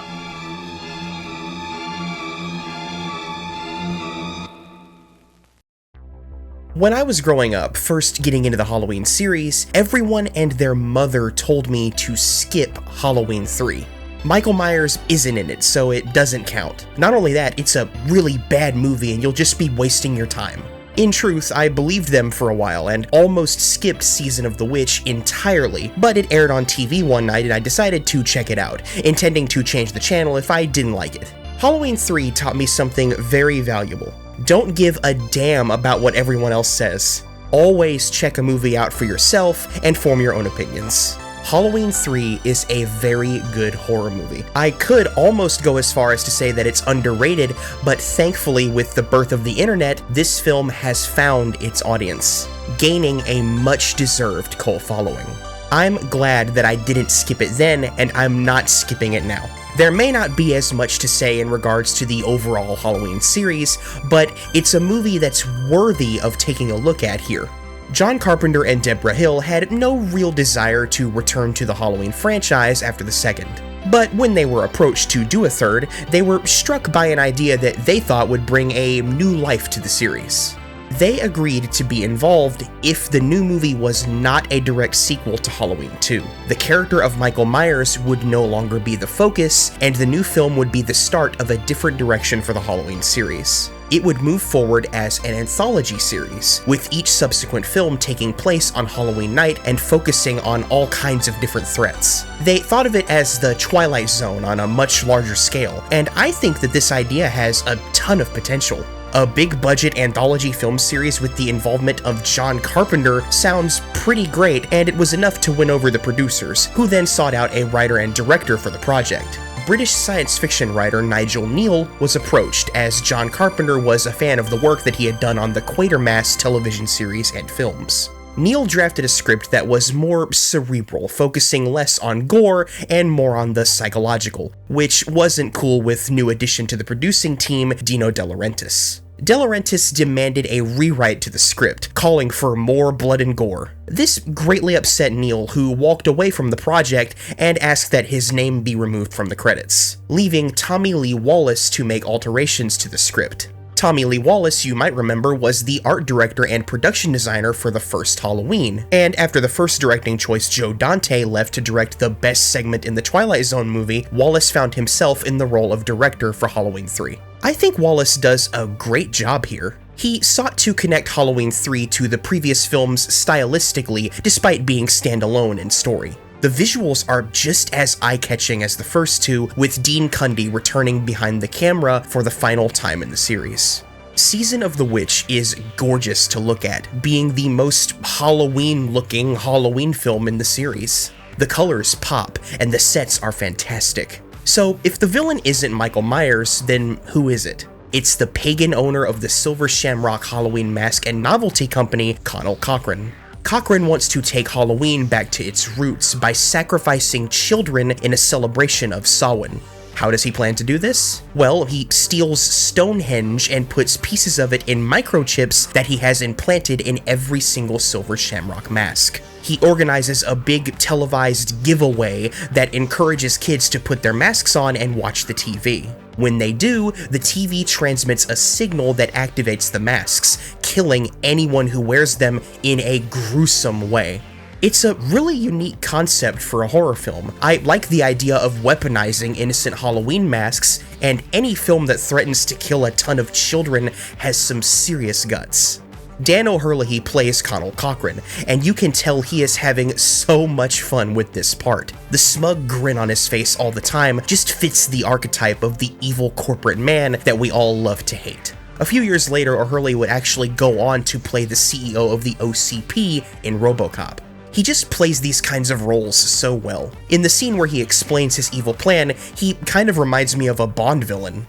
When I was growing up, first getting into the Halloween series, everyone and their mother told me to skip Halloween 3. Michael Myers isn't in it, so it doesn't count. Not only that, it's a really bad movie and you'll just be wasting your time. In truth, I believed them for a while and almost skipped Season of the Witch entirely, but it aired on TV one night and I decided to check it out, intending to change the channel if I didn't like it. Halloween 3 taught me something very valuable. Don't give a damn about what everyone else says. Always check a movie out for yourself and form your own opinions. Halloween 3 is a very good horror movie. I could almost go as far as to say that it's underrated, but thankfully with the birth of the internet, this film has found its audience, gaining a much-deserved cult following. I'm glad that I didn't skip it then, and I'm not skipping it now. There may not be as much to say in regards to the overall Halloween series, but it's a movie that's worthy of taking a look at here. John Carpenter and Deborah Hill had no real desire to return to the Halloween franchise after the second. But when they were approached to do a third, they were struck by an idea that they thought would bring a new life to the series. They agreed to be involved if the new movie was not a direct sequel to Halloween 2. The character of Michael Myers would no longer be the focus, and the new film would be the start of a different direction for the Halloween series. It would move forward as an anthology series, with each subsequent film taking place on Halloween night and focusing on all kinds of different threats. They thought of it as the Twilight Zone on a much larger scale, and I think that this idea has a ton of potential. A big-budget anthology film series with the involvement of John Carpenter sounds pretty great, and it was enough to win over the producers, who then sought out a writer and director for the project. British science fiction writer Nigel Neal was approached, as John Carpenter was a fan of the work that he had done on the Quatermass television series and films. Neal drafted a script that was more cerebral, focusing less on gore and more on the psychological, which wasn't cool with new addition to the producing team, Dino De Laurentiis. De Laurentiis demanded a rewrite to the script, calling for more blood and gore. This greatly upset Neal, who walked away from the project and asked that his name be removed from the credits, leaving Tommy Lee Wallace to make alterations to the script. Tommy Lee Wallace, you might remember, was the art director and production designer for the first Halloween, and after the first directing choice Joe Dante left to direct the best segment in the Twilight Zone movie, Wallace found himself in the role of director for Halloween 3. I think Wallace does a great job here. He sought to connect Halloween 3 to the previous films stylistically, despite being standalone in story. The visuals are just as eye-catching as the first two, with Dean Cundey returning behind the camera for the final time in the series. Season of the Witch is gorgeous to look at, being the most Halloween-looking Halloween film in the series. The colors pop, and the sets are fantastic. So, if the villain isn't Michael Myers, then who is it? It's the pagan owner of the Silver Shamrock Halloween Mask and Novelty Company, Conal Cochran. Cochran wants to take Halloween back to its roots by sacrificing children in a celebration of Samhain. How does he plan to do this? Well, he steals Stonehenge and puts pieces of it in microchips that he has implanted in every single Silver Shamrock mask. He organizes a big televised giveaway that encourages kids to put their masks on and watch the TV. When they do, the TV transmits a signal that activates the masks, killing anyone who wears them in a gruesome way. It's a really unique concept for a horror film. I like the idea of weaponizing innocent Halloween masks, and any film that threatens to kill a ton of children has some serious guts. Dan O'Herlihy plays Conal Cochran, and you can tell he is having so much fun with this part. The smug grin on his face all the time just fits the archetype of the evil corporate man that we all love to hate. A few years later, O'Herlihy would actually go on to play the CEO of the OCP in RoboCop. He just plays these kinds of roles so well. In the scene where he explains his evil plan, he kind of reminds me of a Bond villain.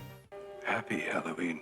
Happy Halloween.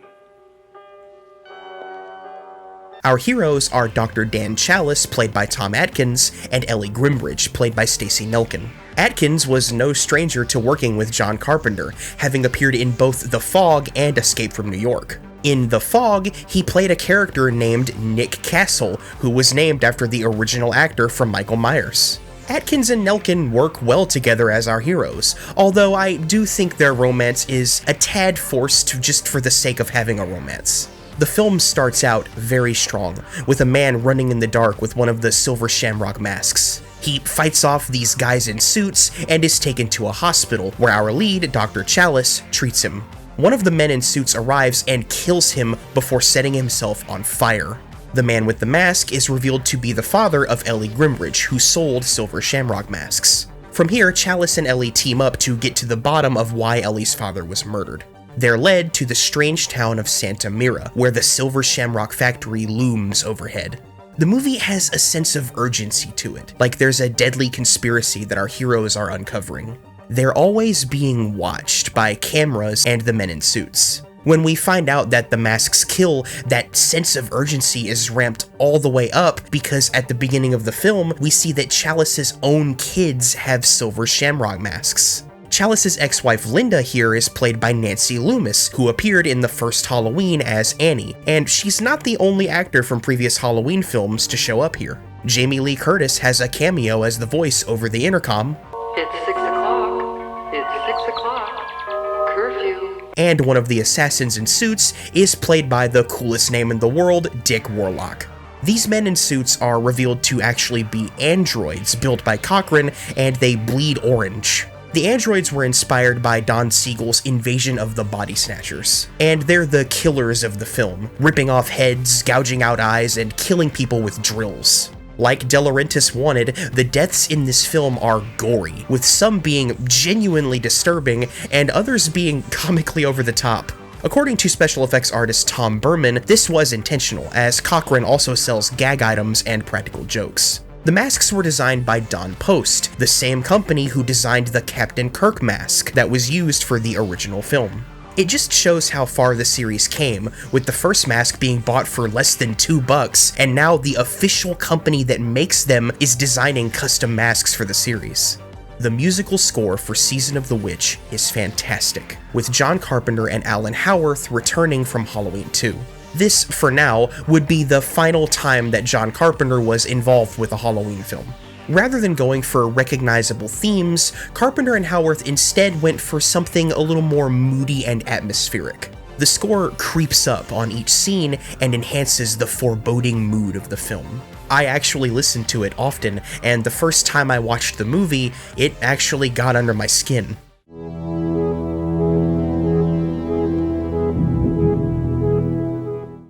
Our heroes are Dr. Dan Chalice, played by Tom Atkins, and Ellie Grimbridge, played by Stacey Nelkin. Atkins was no stranger to working with John Carpenter, having appeared in both The Fog and Escape from New York. In The Fog, he played a character named Nick Castle, who was named after the original actor from Michael Myers. Atkins and Nelkin work well together as our heroes, although I do think their romance is a tad forced just for the sake of having a romance. The film starts out very strong, with a man running in the dark with one of the Silver Shamrock masks. He fights off these guys in suits and is taken to a hospital, where our lead, Dr. Chalice, treats him. One of the men in suits arrives and kills him before setting himself on fire. The man with the mask is revealed to be the father of Ellie Grimbridge, who sold Silver Shamrock masks. From here, Chalice and Ellie team up to get to the bottom of why Ellie's father was murdered. They're led to the strange town of Santa Mira, where the Silver Shamrock factory looms overhead. The movie has a sense of urgency to it, like there's a deadly conspiracy that our heroes are uncovering. They're always being watched by cameras and the men in suits. When we find out that the masks kill, that sense of urgency is ramped all the way up because at the beginning of the film, we see that Chalice's own kids have Silver Shamrock masks. Chalice's ex-wife Linda here is played by Nancy Loomis, who appeared in the first Halloween as Annie, and she's not the only actor from previous Halloween films to show up here. Jamie Lee Curtis has a cameo as the voice over the intercom. It's 6 o'clock. It's 6 o'clock. Curfew. And one of the assassins in suits is played by the coolest name in the world, Dick Warlock. These men in suits are revealed to actually be androids built by Cochran, and they bleed orange. The androids were inspired by Don Siegel's Invasion of the Body Snatchers, and they're the killers of the film, ripping off heads, gouging out eyes, and killing people with drills. Like De Laurentiis wanted, the deaths in this film are gory, with some being genuinely disturbing and others being comically over the top. According to special effects artist Tom Berman, this was intentional, as Cochran also sells gag items and practical jokes. The masks were designed by Don Post, the same company who designed the Captain Kirk mask that was used for the original film. It just shows how far the series came, with the first mask being bought for less than $2, and now the official company that makes them is designing custom masks for the series. The musical score for Season of the Witch is fantastic, with John Carpenter and Alan Howarth returning from Halloween 2. This, for now, would be the final time that John Carpenter was involved with a Halloween film. Rather than going for recognizable themes, Carpenter and Howarth instead went for something a little more moody and atmospheric. The score creeps up on each scene and enhances the foreboding mood of the film. I actually listen to it often, and the first time I watched the movie, it actually got under my skin.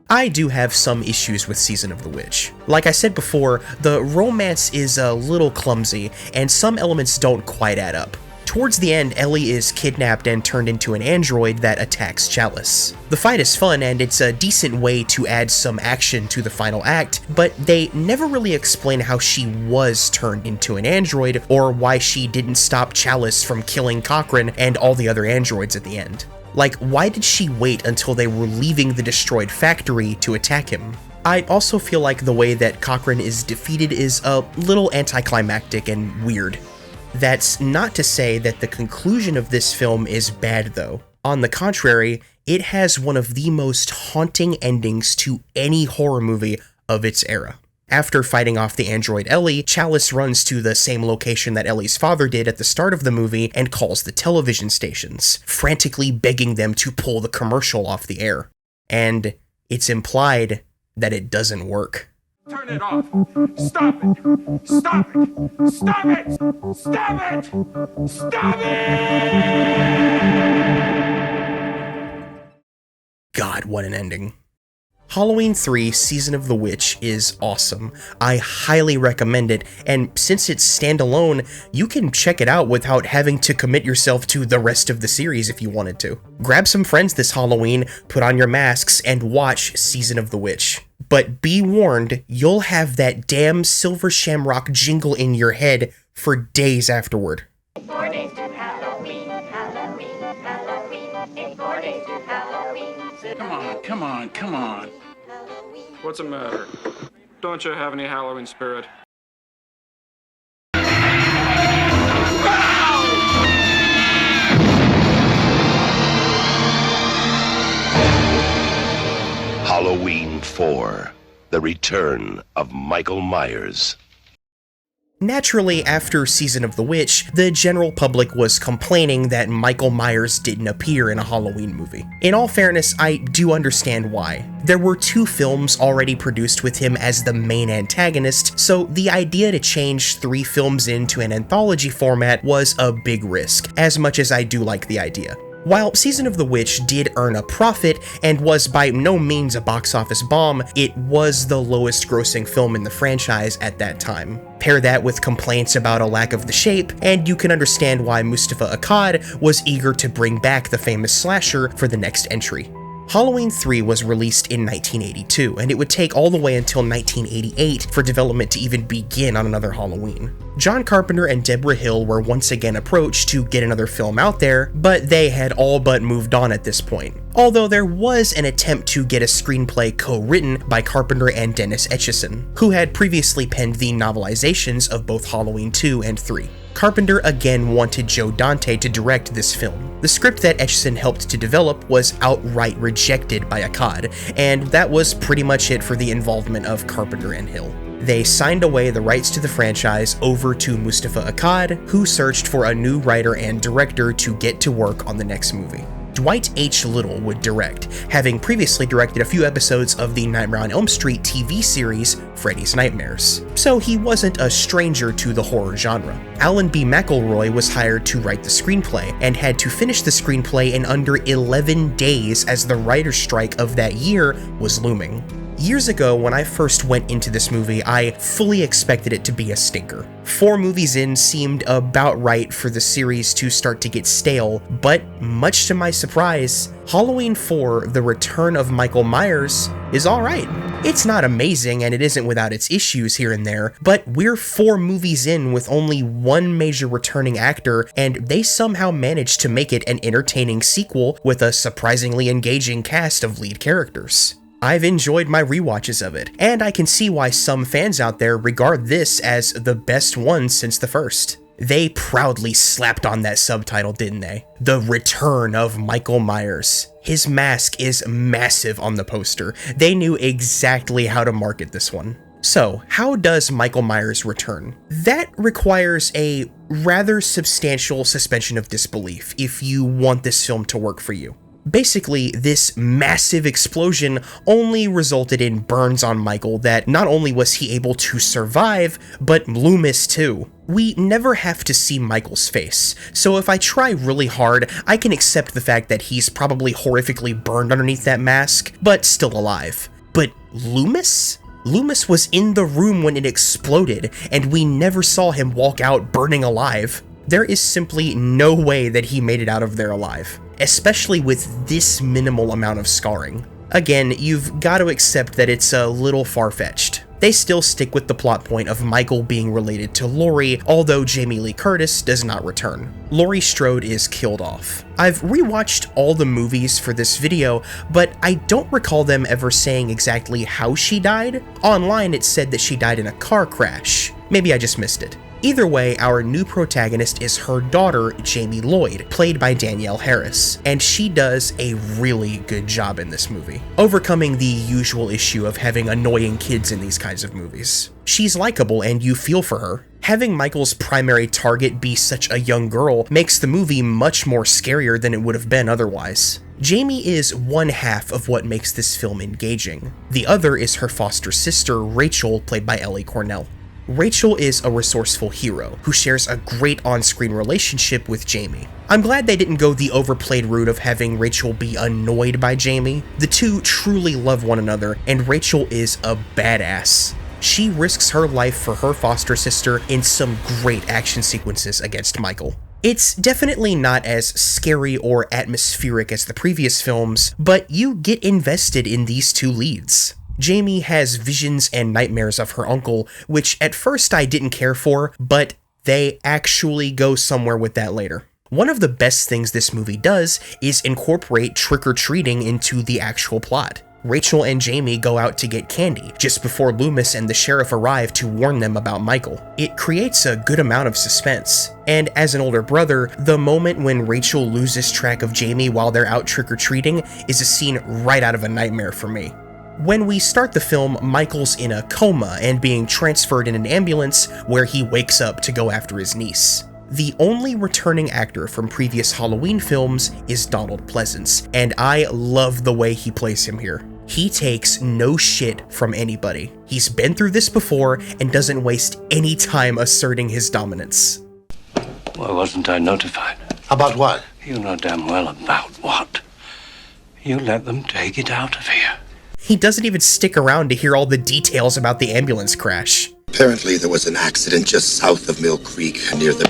I do have some issues with Season of the Witch. Like I said before, the romance is a little clumsy, and some elements don't quite add up. Towards the end, Ellie is kidnapped and turned into an android that attacks Chalice. The fight is fun, and it's a decent way to add some action to the final act, but they never really explain how she was turned into an android, or why she didn't stop Chalice from killing Cochran and all the other androids at the end. Like, why did she wait until they were leaving the destroyed factory to attack him? I also feel like the way that Cochran is defeated is a little anticlimactic and weird. That's not to say that the conclusion of this film is bad though. On the contrary, it has one of the most haunting endings to any horror movie of its era. After fighting off the android Ellie, Chalice runs to the same location that Ellie's father did at the start of the movie and calls the television stations, frantically begging them to pull the commercial off the air. And it's implied that it doesn't work. Turn it off! Stop it! Stop it! Stop it! Stop it! Stop it! God, what an ending. Halloween 3 Season of the Witch is awesome. I highly recommend it, and since it's standalone, you can check it out without having to commit yourself to the rest of the series if you wanted to. Grab some friends this Halloween, put on your masks, and watch Season of the Witch. But be warned, you'll have that damn Silver Shamrock jingle in your head for days afterward. 4 days to Halloween, Halloween, Halloween. In 4 days to Halloween. Come on. What's the matter? Don't you have any Halloween spirit? Halloween 4, The Return of Michael Myers. Naturally, after Season of the Witch, the general public was complaining that Michael Myers didn't appear in a Halloween movie. In all fairness, I do understand why. There were 2 films already produced with him as the main antagonist, so the idea to change 3 films into an anthology format was a big risk, as much as I do like the idea. While Season of the Witch did earn a profit and was by no means a box office bomb, it was the lowest grossing film in the franchise at that time. Pair that with complaints about a lack of the shape, and you can understand why Mustafa Akkad was eager to bring back the famous slasher for the next entry. Halloween 3 was released in 1982, and it would take all the way until 1988 for development to even begin on another Halloween. John Carpenter and Deborah Hill were once again approached to get another film out there, but they had all but moved on at this point. Although there was an attempt to get a screenplay co-written by Carpenter and Dennis Etchison, who had previously penned the novelizations of both Halloween 2 and 3. Carpenter again wanted Joe Dante to direct this film. The script that Etchison helped to develop was outright rejected by Akkad, and that was pretty much it for the involvement of Carpenter and Hill. They signed away the rights to the franchise over to Mustafa Akkad, who searched for a new writer and director to get to work on the next movie. Dwight H. Little would direct, having previously directed a few episodes of the Nightmare on Elm Street TV series, Freddy's Nightmares, so he wasn't a stranger to the horror genre. Alan B. McElroy was hired to write the screenplay, and had to finish the screenplay in under 11 days as the writer's strike of that year was looming. Years ago, when I first went into this movie, I fully expected it to be a stinker. 4 movies in seemed about right for the series to start to get stale, but much to my surprise, Halloween 4: The Return of Michael Myers is alright. It's not amazing and it isn't without its issues here and there, but we're 4 movies in with only one major returning actor, and they somehow managed to make it an entertaining sequel with a surprisingly engaging cast of lead characters. I've enjoyed my rewatches of it, and I can see why some fans out there regard this as the best one since the first. They proudly slapped on that subtitle, didn't they? The Return of Michael Myers. His mask is massive on the poster. They knew exactly how to market this one. So, how does Michael Myers return? That requires a rather substantial suspension of disbelief if you want this film to work for you. Basically, this massive explosion only resulted in burns on Michael that not only was he able to survive, but Loomis too. We never have to see Michael's face, so if I try really hard, I can accept the fact that he's probably horrifically burned underneath that mask, but still alive. But Loomis? Loomis was in the room when it exploded, and we never saw him walk out burning alive. There is simply no way that he made it out of there alive, especially with this minimal amount of scarring. Again, you've got to accept that it's a little far-fetched. They still stick with the plot point of Michael being related to Laurie, although Jamie Lee Curtis does not return. Laurie Strode is killed off. I've rewatched all the movies for this video, but I don't recall them ever saying exactly how she died. Online it said that she died in a car crash. Maybe I just missed it. Either way, our new protagonist is her daughter, Jamie Lloyd, played by Danielle Harris, and she does a really good job in this movie, overcoming the usual issue of having annoying kids in these kinds of movies. She's likable and you feel for her. Having Michael's primary target be such a young girl makes the movie much more scarier than it would have been otherwise. Jamie is one half of what makes this film engaging. The other is her foster sister, Rachel, played by Ellie Cornell. Rachel is a resourceful hero who shares a great on-screen relationship with Jamie. I'm glad they didn't go the overplayed route of having Rachel be annoyed by Jamie. The two truly love one another, and Rachel is a badass. She risks her life for her foster sister in some great action sequences against Michael. It's definitely not as scary or atmospheric as the previous films, but you get invested in these two leads. Jamie has visions and nightmares of her uncle, which at first I didn't care for, but they actually go somewhere with that later. One of the best things this movie does is incorporate trick-or-treating into the actual plot. Rachel and Jamie go out to get candy just before Loomis and the sheriff arrive to warn them about Michael. It creates a good amount of suspense. And as an older brother, the moment when Rachel loses track of Jamie while they're out trick-or-treating is a scene right out of a nightmare for me. When we start the film, Michael's in a coma and being transferred in an ambulance where he wakes up to go after his niece. The only returning actor from previous Halloween films is Donald Pleasence, and I love the way he plays him here. He takes no shit from anybody. He's been through this before and doesn't waste any time asserting his dominance. Why wasn't I notified? About what? You know damn well about what. You let them take it out of here. He doesn't even stick around to hear all the details about the ambulance crash. Apparently there was an accident just south of Mill Creek near the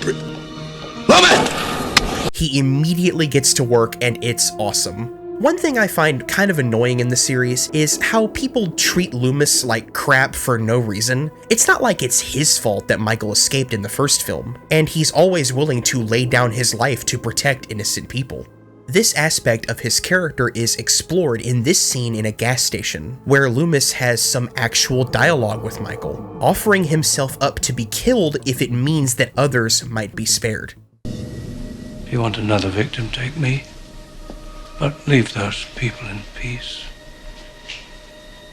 Woman! He immediately gets to work and it's awesome. One thing I find kind of annoying in the series is how people treat Loomis like crap for no reason. It's not like it's his fault that Michael escaped in the first film, and he's always willing to lay down his life to protect innocent people. This aspect of his character is explored in this scene in a gas station, where Loomis has some actual dialogue with Michael, offering himself up to be killed if it means that others might be spared. If you want another victim, take me. But leave those people in peace.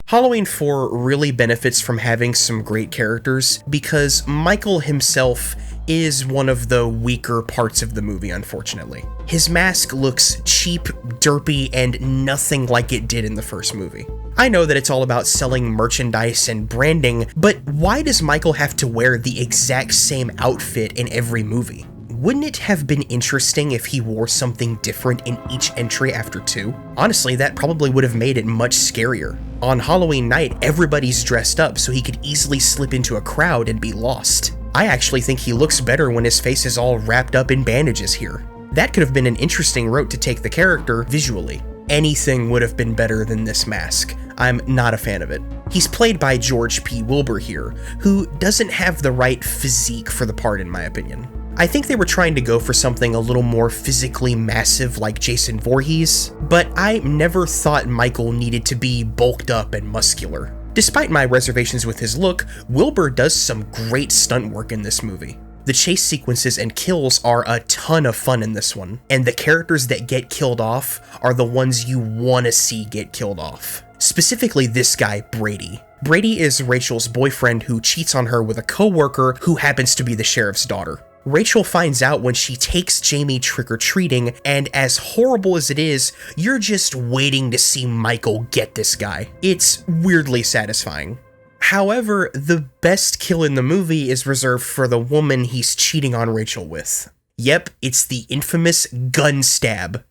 Halloween 4 really benefits from having some great characters because Michael himself is one of the weaker parts of the movie, unfortunately. His mask looks cheap, derpy, and nothing like it did in the first movie. I know that it's all about selling merchandise and branding, but why does Michael have to wear the exact same outfit in every movie? Wouldn't it have been interesting if he wore something different in each entry after 2? Honestly, that probably would have made it much scarier. On Halloween night, everybody's dressed up so he could easily slip into a crowd and be lost. I actually think he looks better when his face is all wrapped up in bandages here. That could have been an interesting route to take the character visually. Anything would have been better than this mask. I'm not a fan of it. He's played by George P. Wilbur here, who doesn't have the right physique for the part in my opinion. I think they were trying to go for something a little more physically massive like Jason Voorhees, but I never thought Michael needed to be bulked up and muscular. Despite my reservations with his look, Wilbur does some great stunt work in this movie. The chase sequences and kills are a ton of fun in this one, and the characters that get killed off are the ones you want to see get killed off. Specifically this guy, Brady. Brady is Rachel's boyfriend who cheats on her with a coworker who happens to be the sheriff's daughter. Rachel finds out when she takes Jamie trick-or-treating, and as horrible as it is, you're just waiting to see Michael get this guy. It's weirdly satisfying. However, the best kill in the movie is reserved for the woman he's cheating on Rachel with. Yep, it's the infamous gun stab.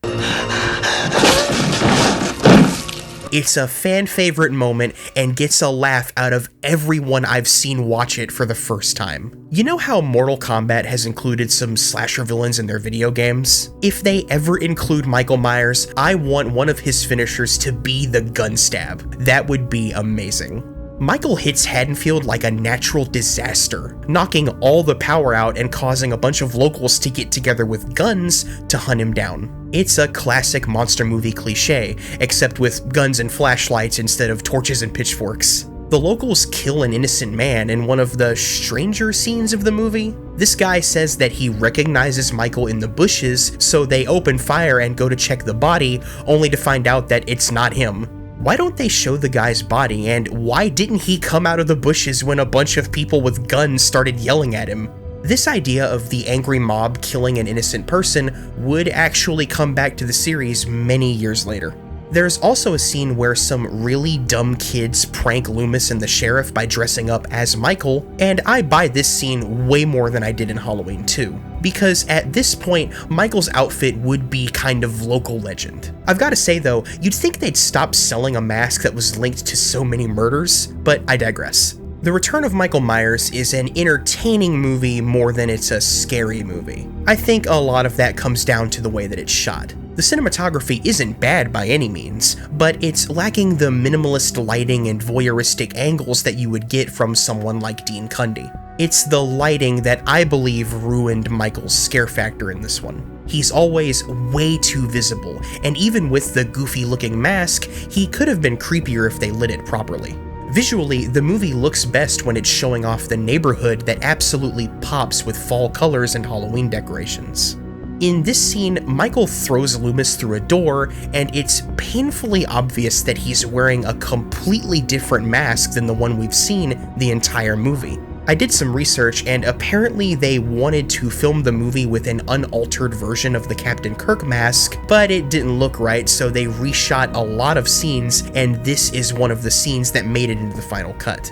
It's a fan favorite moment and gets a laugh out of everyone I've seen watch it for the first time. You know how Mortal Kombat has included some slasher villains in their video games? If they ever include Michael Myers, I want one of his finishers to be the gun stab. That would be amazing. Michael hits Haddonfield like a natural disaster, knocking all the power out and causing a bunch of locals to get together with guns to hunt him down. It's a classic monster movie cliche, except with guns and flashlights instead of torches and pitchforks. The locals kill an innocent man in one of the stranger scenes of the movie. This guy says that he recognizes Michael in the bushes, so they open fire and go to check the body, only to find out that it's not him. Why don't they show the guy's body, and why didn't he come out of the bushes when a bunch of people with guns started yelling at him? This idea of the angry mob killing an innocent person would actually come back to the series many years later. There's also a scene where some really dumb kids prank Loomis and the sheriff by dressing up as Michael, and I buy this scene way more than I did in Halloween 2, because at this point, Michael's outfit would be kind of local legend. I've gotta say though, you'd think they'd stop selling a mask that was linked to so many murders, but I digress. The Return of Michael Myers is an entertaining movie more than it's a scary movie. I think a lot of that comes down to the way that it's shot. The cinematography isn't bad by any means, but it's lacking the minimalist lighting and voyeuristic angles that you would get from someone like Dean Cundey. It's the lighting that I believe ruined Michael's scare factor in this one. He's always way too visible, and even with the goofy looking mask, he could have been creepier if they lit it properly. Visually, the movie looks best when it's showing off the neighborhood that absolutely pops with fall colors and Halloween decorations. In this scene, Michael throws Loomis through a door, and it's painfully obvious that he's wearing a completely different mask than the one we've seen the entire movie. I did some research, and apparently they wanted to film the movie with an unaltered version of the Captain Kirk mask, but it didn't look right, so they reshot a lot of scenes, and this is one of the scenes that made it into the final cut.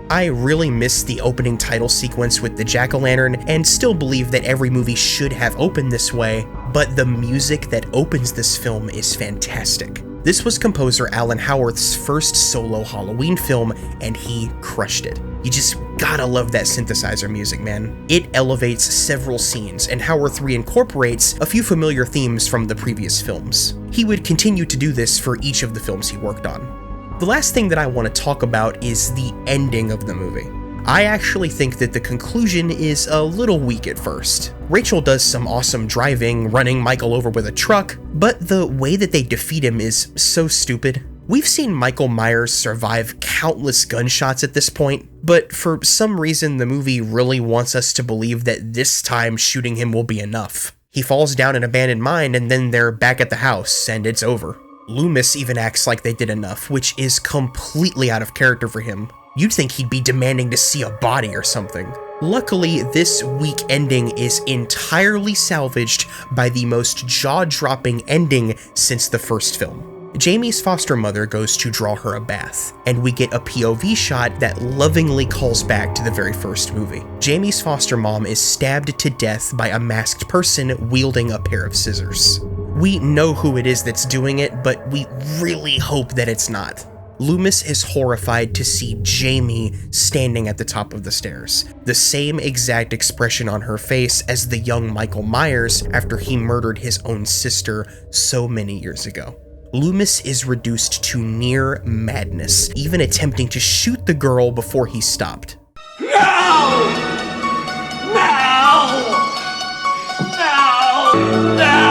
I really miss the opening title sequence with the jack-o'-lantern, and still believe that every movie should have opened this way, but the music that opens this film is fantastic. This was composer Alan Howarth's first solo Halloween film, and he crushed it. You just gotta love that synthesizer music, man. It elevates several scenes, and Howarth reincorporates a few familiar themes from the previous films. He would continue to do this for each of the films he worked on. The last thing that I want to talk about is the ending of the movie. I actually think that the conclusion is a little weak at first. Rachel does some awesome driving, running Michael over with a truck, but the way that they defeat him is so stupid. We've seen Michael Myers survive countless gunshots at this point, but for some reason the movie really wants us to believe that this time shooting him will be enough. He falls down an abandoned mine and then they're back at the house and it's over. Loomis even acts like they did enough, which is completely out of character for him. You'd think he'd be demanding to see a body or something. Luckily, this weak ending is entirely salvaged by the most jaw-dropping ending since the first film. Jamie's foster mother goes to draw her a bath, and we get a POV shot that lovingly calls back to the very first movie. Jamie's foster mom is stabbed to death by a masked person wielding a pair of scissors. We know who it is that's doing it, but we really hope that it's not. Loomis is horrified to see Jamie standing at the top of the stairs, the same exact expression on her face as the young Michael Myers after he murdered his own sister so many years ago. Loomis is reduced to near madness, even attempting to shoot the girl before he stopped. No! No! No! No!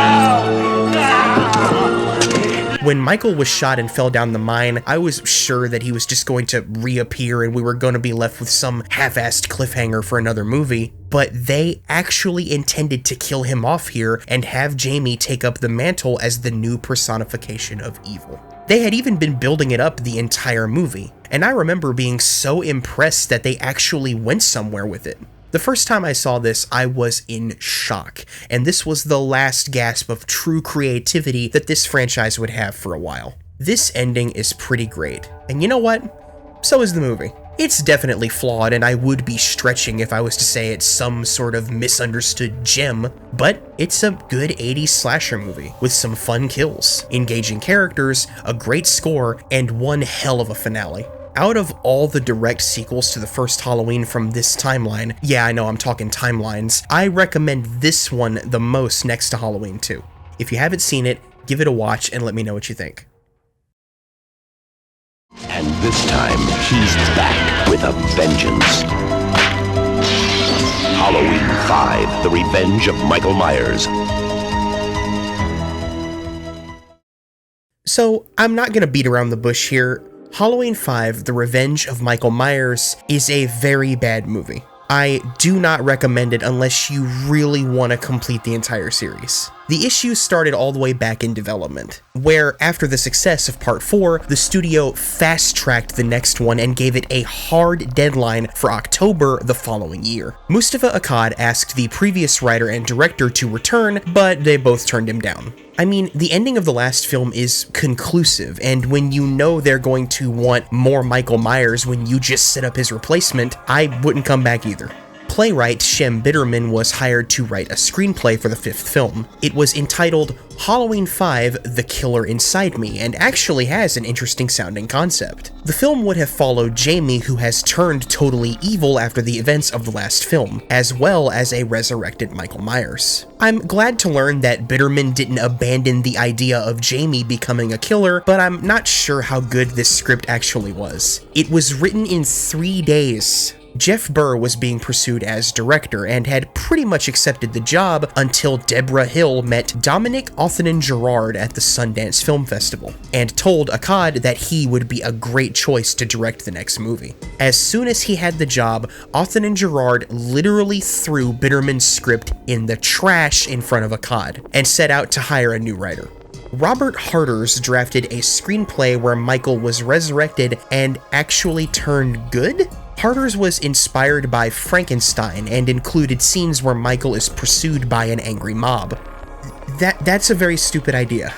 When Michael was shot and fell down the mine, I was sure that he was just going to reappear and we were going to be left with some half-assed cliffhanger for another movie. But they actually intended to kill him off here and have Jamie take up the mantle as the new personification of evil. They had even been building it up the entire movie, and I remember being so impressed that they actually went somewhere with it. The first time I saw this, I was in shock, and this was the last gasp of true creativity that this franchise would have for a while. This ending is pretty great, and you know what? So is the movie. It's definitely flawed, and I would be stretching if I was to say it's some sort of misunderstood gem, but it's a good 80s slasher movie with some fun kills, engaging characters, a great score, and one hell of a finale. Out of all the direct sequels to the first Halloween from this timeline, yeah, I know I'm talking timelines, I recommend this one the most next to Halloween 2. If you haven't seen it, give it a watch and let me know what you think. And this time, he's back with a vengeance. Halloween 5, The Revenge of Michael Myers. So, I'm not gonna beat around the bush here. Halloween 5, The Revenge of Michael Myers is a very bad movie. I do not recommend it unless you really want to complete the entire series. The issues started all the way back in development, where after the success of Part 4, the studio fast-tracked the next one and gave it a hard deadline for October the following year. Mustafa Akkad asked the previous writer and director to return, but they both turned him down. I mean, the ending of the last film is conclusive, and when you know they're going to want more Michael Myers when you just set up his replacement, I wouldn't come back either. Playwright Shem Bitterman was hired to write a screenplay for the fifth film. It was entitled Halloween 5: The Killer Inside Me, and actually has an interesting sounding concept. The film would have followed Jamie, who has turned totally evil after the events of the last film, as well as a resurrected Michael Myers. I'm glad to learn that Bitterman didn't abandon the idea of Jamie becoming a killer, but I'm not sure how good this script actually was. It was written in 3 days. Jeff Burr was being pursued as director and had pretty much accepted the job until Deborah Hill met Dominic Othenin-Girard at the Sundance Film Festival and told Akkad that he would be a great choice to direct the next movie. As soon as he had the job, Othenin-Girard literally threw Bitterman's script in the trash in front of Akkad and set out to hire a new writer. Robert Harders drafted a screenplay where Michael was resurrected and actually turned good? Harders was inspired by Frankenstein and included scenes where Michael is pursued by an angry mob. That's a very stupid idea.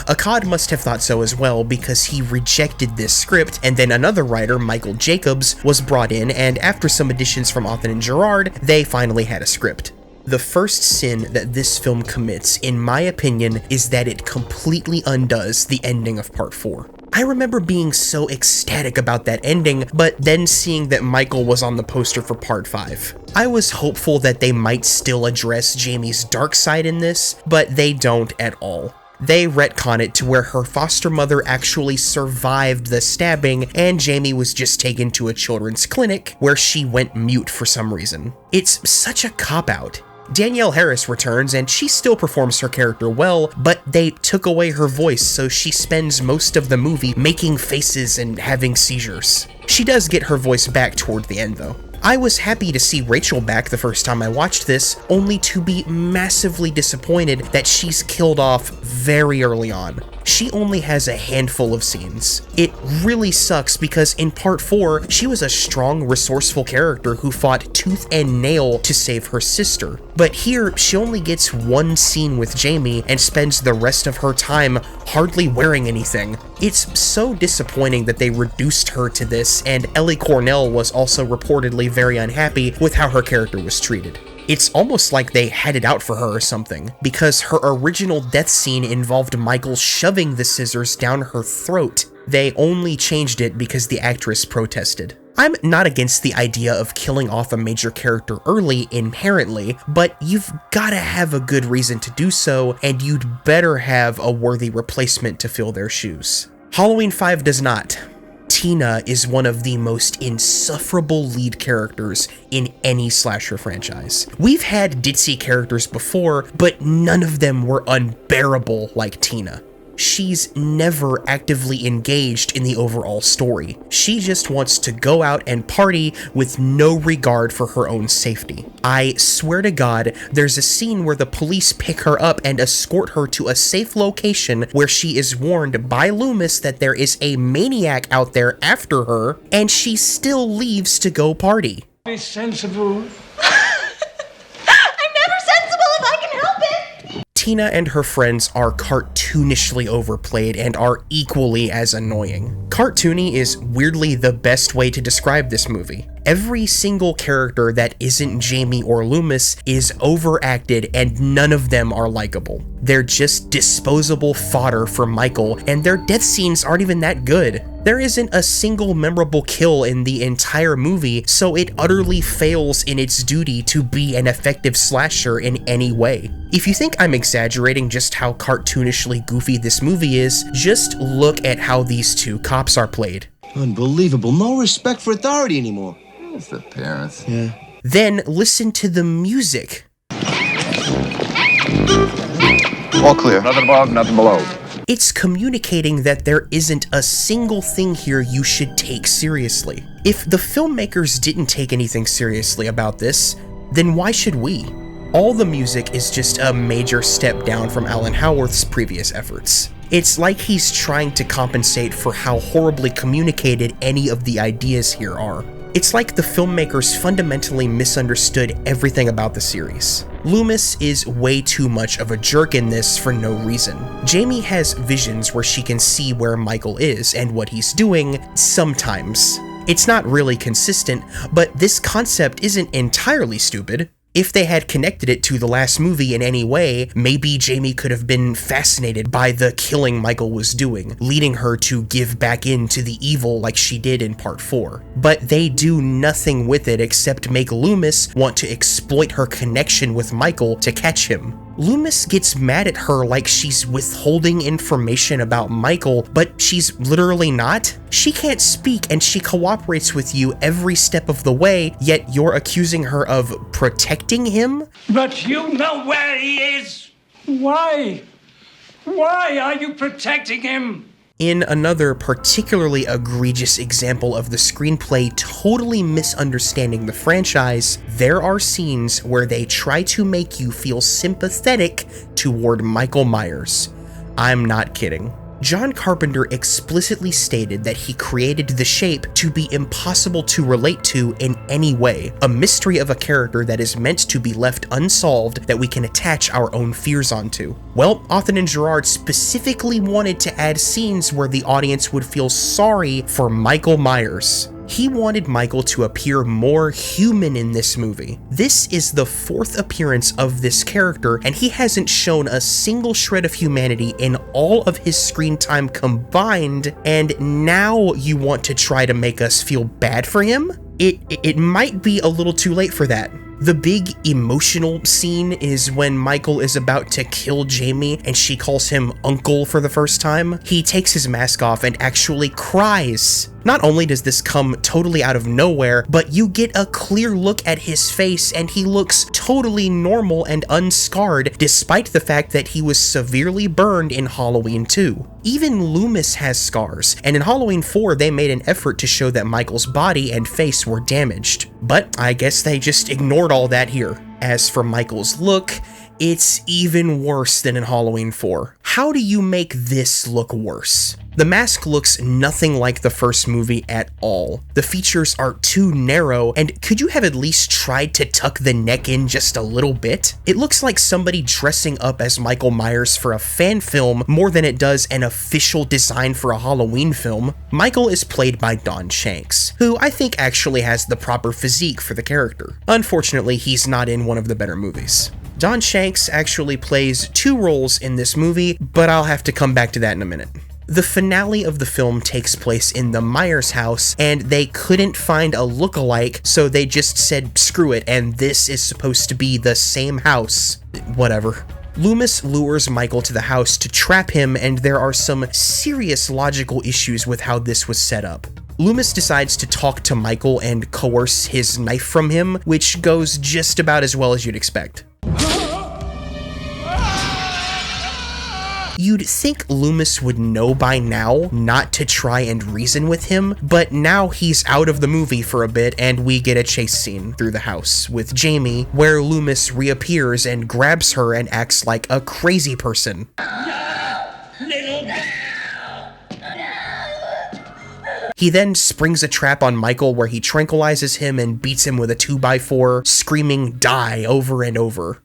Akkad must have thought so as well because he rejected this script, and then another writer, Michael Jacobs, was brought in, and after some additions from Othenin-Girard, they finally had a script. The first sin that this film commits, in my opinion, is that it completely undoes the ending of Part 4. I remember being so ecstatic about that ending, but then seeing that Michael was on the poster for Part 5. I was hopeful that they might still address Jamie's dark side in this, but they don't at all. They retcon it to where her foster mother actually survived the stabbing and Jamie was just taken to a children's clinic where she went mute for some reason. It's such a cop-out. Danielle Harris returns and she still performs her character well, but they took away her voice, so she spends most of the movie making faces and having seizures. She does get her voice back toward the end though. I was happy to see Rachel back the first time I watched this, only to be massively disappointed that she's killed off very early on. she only has a handful of scenes. It really sucks because in part 4, she was a strong, resourceful character who fought tooth and nail to save her sister. But here, she only gets one scene with Jamie and spends the rest of her time hardly wearing anything. It's so disappointing that they reduced her to this, and Ellie Cornell was also reportedly very unhappy with how her character was treated. It's almost like they had it out for her or something, because her original death scene involved Michael shoving the scissors down her throat. They only changed it because the actress protested. I'm not against the idea of killing off a major character early inherently, but you've gotta have a good reason to do so, and you'd better have a worthy replacement to fill their shoes. Halloween 5 does not. Tina is one of the most insufferable lead characters in any slasher franchise. We've had ditzy characters before, but none of them were unbearable like Tina. She's never actively engaged in the overall story. She just wants to go out and party with no regard for her own safety. I swear to God, there's a scene where the police pick her up and escort her to a safe location where she is warned by Loomis that there is a maniac out there after her, and she still leaves to go party. Be sensible. Tina and her friends are cartoonishly overplayed and are equally as annoying. Cartoony is weirdly the best way to describe this movie. Every single character that isn't Jamie or Loomis is overacted and none of them are likable. They're just disposable fodder for Michael, and their death scenes aren't even that good. There isn't a single memorable kill in the entire movie, so it utterly fails in its duty to be an effective slasher in any way. If you think I'm exaggerating just how cartoonishly goofy this movie is, just look at how these two cops are played. Unbelievable. No respect for authority anymore. It's the parents. Yeah. Then listen to the music. All clear. Nothing above, nothing below. It's communicating that there isn't a single thing here you should take seriously. If the filmmakers didn't take anything seriously about this, then why should we? All the music is just a major step down from Alan Howarth's previous efforts. It's like he's trying to compensate for how horribly communicated any of the ideas here are. It's like the filmmakers fundamentally misunderstood everything about the series. Loomis is way too much of a jerk in this for no reason. Jamie has visions where she can see where Michael is and what he's doing, sometimes. It's not really consistent, but this concept isn't entirely stupid. If they had connected it to the last movie in any way, maybe Jamie could have been fascinated by the killing Michael was doing, leading her to give back in to the evil like she did in part 4. But they do nothing with it except make Loomis want to exploit her connection with Michael to catch him. Loomis gets mad at her like she's withholding information about Michael, but she's literally not. She can't speak and she cooperates with you every step of the way, yet you're accusing her of protecting him? But you know where he is. Why? Why are you protecting him? In another particularly egregious example of the screenplay totally misunderstanding the franchise, there are scenes where they try to make you feel sympathetic toward Michael Myers. I'm not kidding. John Carpenter explicitly stated that he created the shape to be impossible to relate to in any way, a mystery of a character that is meant to be left unsolved that we can attach our own fears onto. Well, Authen and Gerard specifically wanted to add scenes where the audience would feel sorry for Michael Myers. He wanted Michael to appear more human in this movie. This is the 4th appearance of this character, and he hasn't shown a single shred of humanity in all of his screen time combined, and now you want to try to make us feel bad for him? It might be a little too late for that. The big emotional scene is when Michael is about to kill Jamie and she calls him uncle for the first time. He takes his mask off and actually cries. Not only does this come totally out of nowhere, but you get a clear look at his face and he looks totally normal and unscarred despite the fact that he was severely burned in Halloween 2. Even Loomis has scars, and in Halloween 4 they made an effort to show that Michael's body and face were damaged. But I guess they just ignored all that here. As for Michael's look, it's even worse than in Halloween 4. how do you make this look worse? The mask looks nothing like the first movie at all. The features are too narrow, and could you have at least tried to tuck the neck in just a little bit? It looks like somebody dressing up as Michael Myers for a fan film more than it does an official design for a Halloween film. Michael is played by Don Shanks, who I think actually has the proper physique for the character. Unfortunately, he's not in one of the better movies. Don Shanks actually plays 2 roles in this movie, but I'll have to come back to that in a minute. The finale of the film takes place in the Myers house, and they couldn't find a look-alike, so they just said screw it, and this is supposed to be the same house. Whatever. Loomis lures Michael to the house to trap him, and there are some serious logical issues with how this was set up. Loomis decides to talk to Michael and coerce his knife from him, which goes just about as well as you'd expect. You'd think Loomis would know by now not to try and reason with him, but now he's out of the movie for a bit and we get a chase scene through the house with Jamie, where Loomis reappears and grabs her and acts like a crazy person. He then springs a trap on Michael where he tranquilizes him and beats him with a 2x4, screaming "Die" over and over.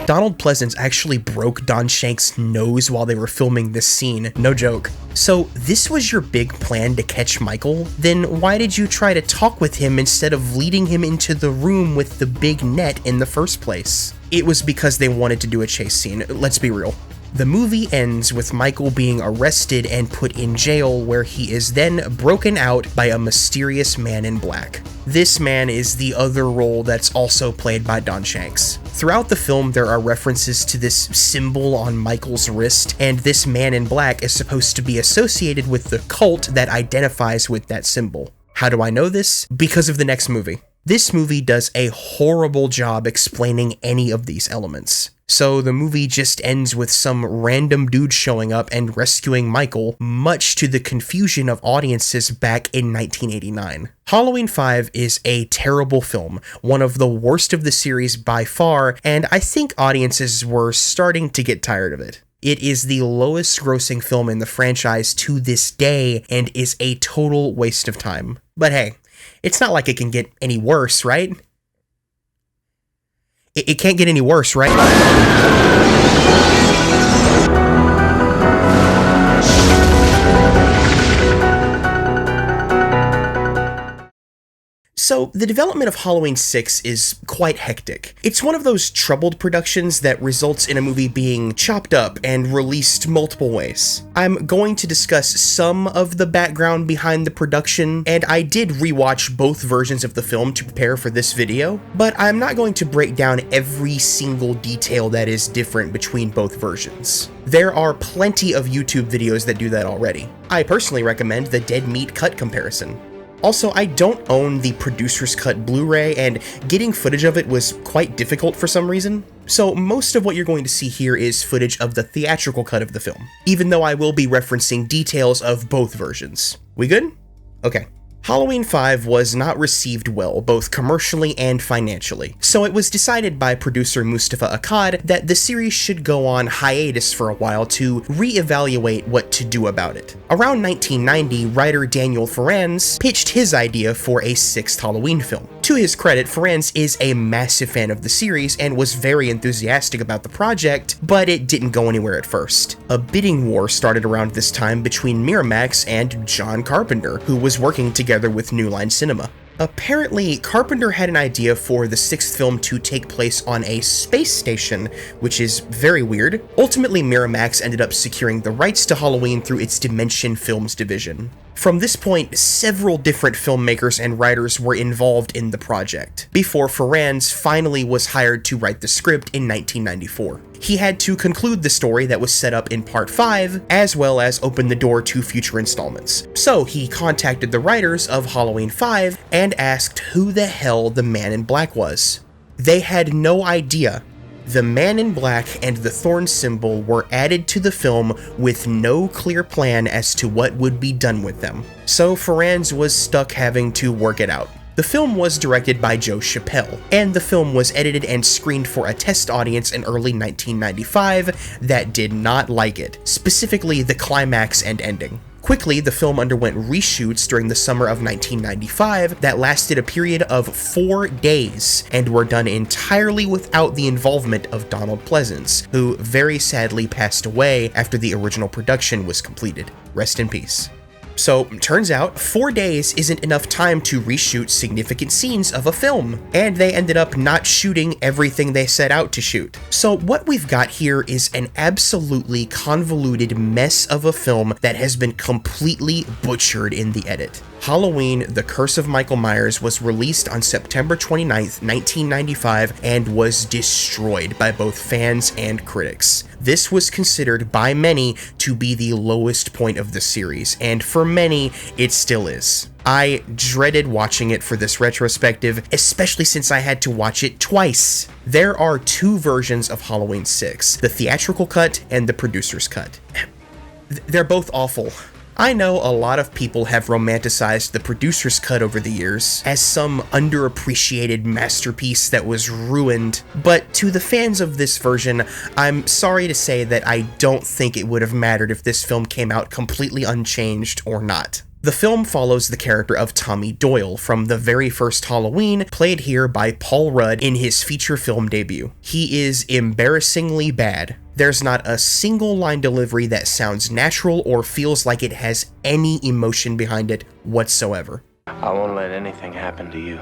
Donald Pleasance actually broke Don Shanks' nose while they were filming this scene, no joke. So this was your big plan to catch Michael? Then why did you try to talk with him instead of leading him into the room with the big net in the first place? It was because they wanted to do a chase scene, let's be real. The movie ends with Michael being arrested and put in jail, where he is then broken out by a mysterious man in black. This man is the other role that's also played by Don Shanks. Throughout the film, there are references to this symbol on Michael's wrist, and this man in black is supposed to be associated with the cult that identifies with that symbol. How do I know this? Because of the next movie. This movie does a horrible job explaining any of these elements. So the movie just ends with some random dude showing up and rescuing Michael, much to the confusion of audiences back in 1989. Halloween 5 is a terrible film, one of the worst of the series by far, and I think audiences were starting to get tired of it. It is the lowest grossing film in the franchise to this day and is a total waste of time. But hey, it's not like it can get any worse, right? It can't get any worse, right? So, the development of Halloween 6 is quite hectic. It's one of those troubled productions that results in a movie being chopped up and released multiple ways. I'm going to discuss some of the background behind the production, and I did rewatch both versions of the film to prepare for this video, but I'm not going to break down every single detail that is different between both versions. There are plenty of YouTube videos that do that already. I personally recommend the Dead Meat Cut comparison. Also, I don't own the producer's cut Blu-ray, and getting footage of it was quite difficult for some reason. So most of what you're going to see here is footage of the theatrical cut of the film, even though I will be referencing details of both versions. We good? Okay. Halloween 5 was not received well, both commercially and financially, so it was decided by producer Mustafa Akkad that the series should go on hiatus for a while to re-evaluate what to do about it. Around 1990, writer Daniel Farrands pitched his idea for a 6th Halloween film. To his credit, Farrands is a massive fan of the series and was very enthusiastic about the project, but it didn't go anywhere at first. A bidding war started around this time between Miramax and John Carpenter, who was working together with New Line Cinema. Apparently, Carpenter had an idea for the 6th film to take place on a space station, which is very weird. Ultimately, Miramax ended up securing the rights to Halloween through its Dimension Films division. From this point, several different filmmakers and writers were involved in the project, before Farrands finally was hired to write the script in 1994. He had to conclude the story that was set up in Part 5, as well as open the door to future installments. So he contacted the writers of Halloween 5 and asked who the hell the Man in Black was. They had no idea. The Man in Black and the thorn symbol were added to the film with no clear plan as to what would be done with them. So Farrands was stuck having to work it out. The film was directed by Joe Chappelle, and the film was edited and screened for a test audience in early 1995 that did not like it, specifically the climax and ending. Quickly, the film underwent reshoots during the summer of 1995 that lasted a period of 4 days and were done entirely without the involvement of Donald Pleasence, who very sadly passed away after the original production was completed. Rest in peace. So, turns out, 4 days isn't enough time to reshoot significant scenes of a film, and they ended up not shooting everything they set out to shoot. So what we've got here is an absolutely convoluted mess of a film that has been completely butchered in the edit. Halloween: The Curse of Michael Myers was released on September 29th, 1995, and was destroyed by both fans and critics. This was considered by many to be the lowest point of the series, and for many, it still is. I dreaded watching it for this retrospective, especially since I had to watch it twice. There are 2 versions of Halloween 6, the theatrical cut and the producer's cut. They're both awful. I know a lot of people have romanticized the producer's cut over the years as some underappreciated masterpiece that was ruined, but to the fans of this version, I'm sorry to say that I don't think it would have mattered if this film came out completely unchanged or not. The film follows the character of Tommy Doyle from the very first Halloween, played here by Paul Rudd in his feature film debut. He is embarrassingly bad. There's not a single line delivery that sounds natural or feels like it has any emotion behind it whatsoever. I won't let anything happen to you.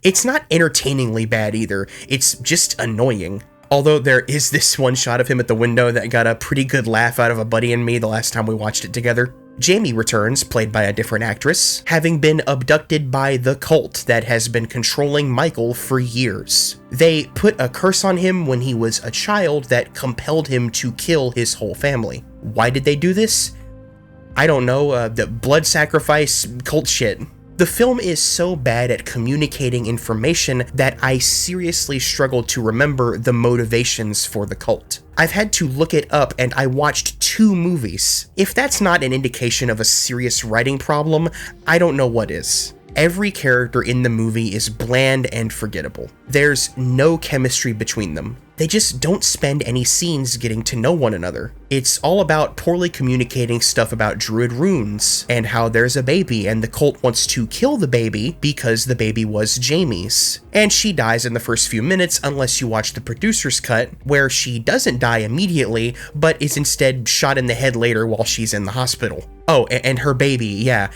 It's not entertainingly bad either, it's just annoying. Although there is this one shot of him at the window that got a pretty good laugh out of a buddy and me the last time we watched it together. Jamie returns, played by a different actress, having been abducted by the cult that has been controlling Michael for years. They put a curse on him when he was a child that compelled him to kill his whole family. Why did they do this? I don't know, the blood sacrifice cult shit. The film is so bad at communicating information that I seriously struggle to remember the motivations for the cult. I've had to look it up and I watched 2 movies. If that's not an indication of a serious writing problem, I don't know what is. Every character in the movie is bland and forgettable. There's no chemistry between them. They just don't spend any scenes getting to know one another. It's all about poorly communicating stuff about druid runes, and how there's a baby and the cult wants to kill the baby because the baby was Jamie's. And she dies in the first few minutes unless you watch the producer's cut, where she doesn't die immediately, but is instead shot in the head later while she's in the hospital. Oh, and her baby, yeah.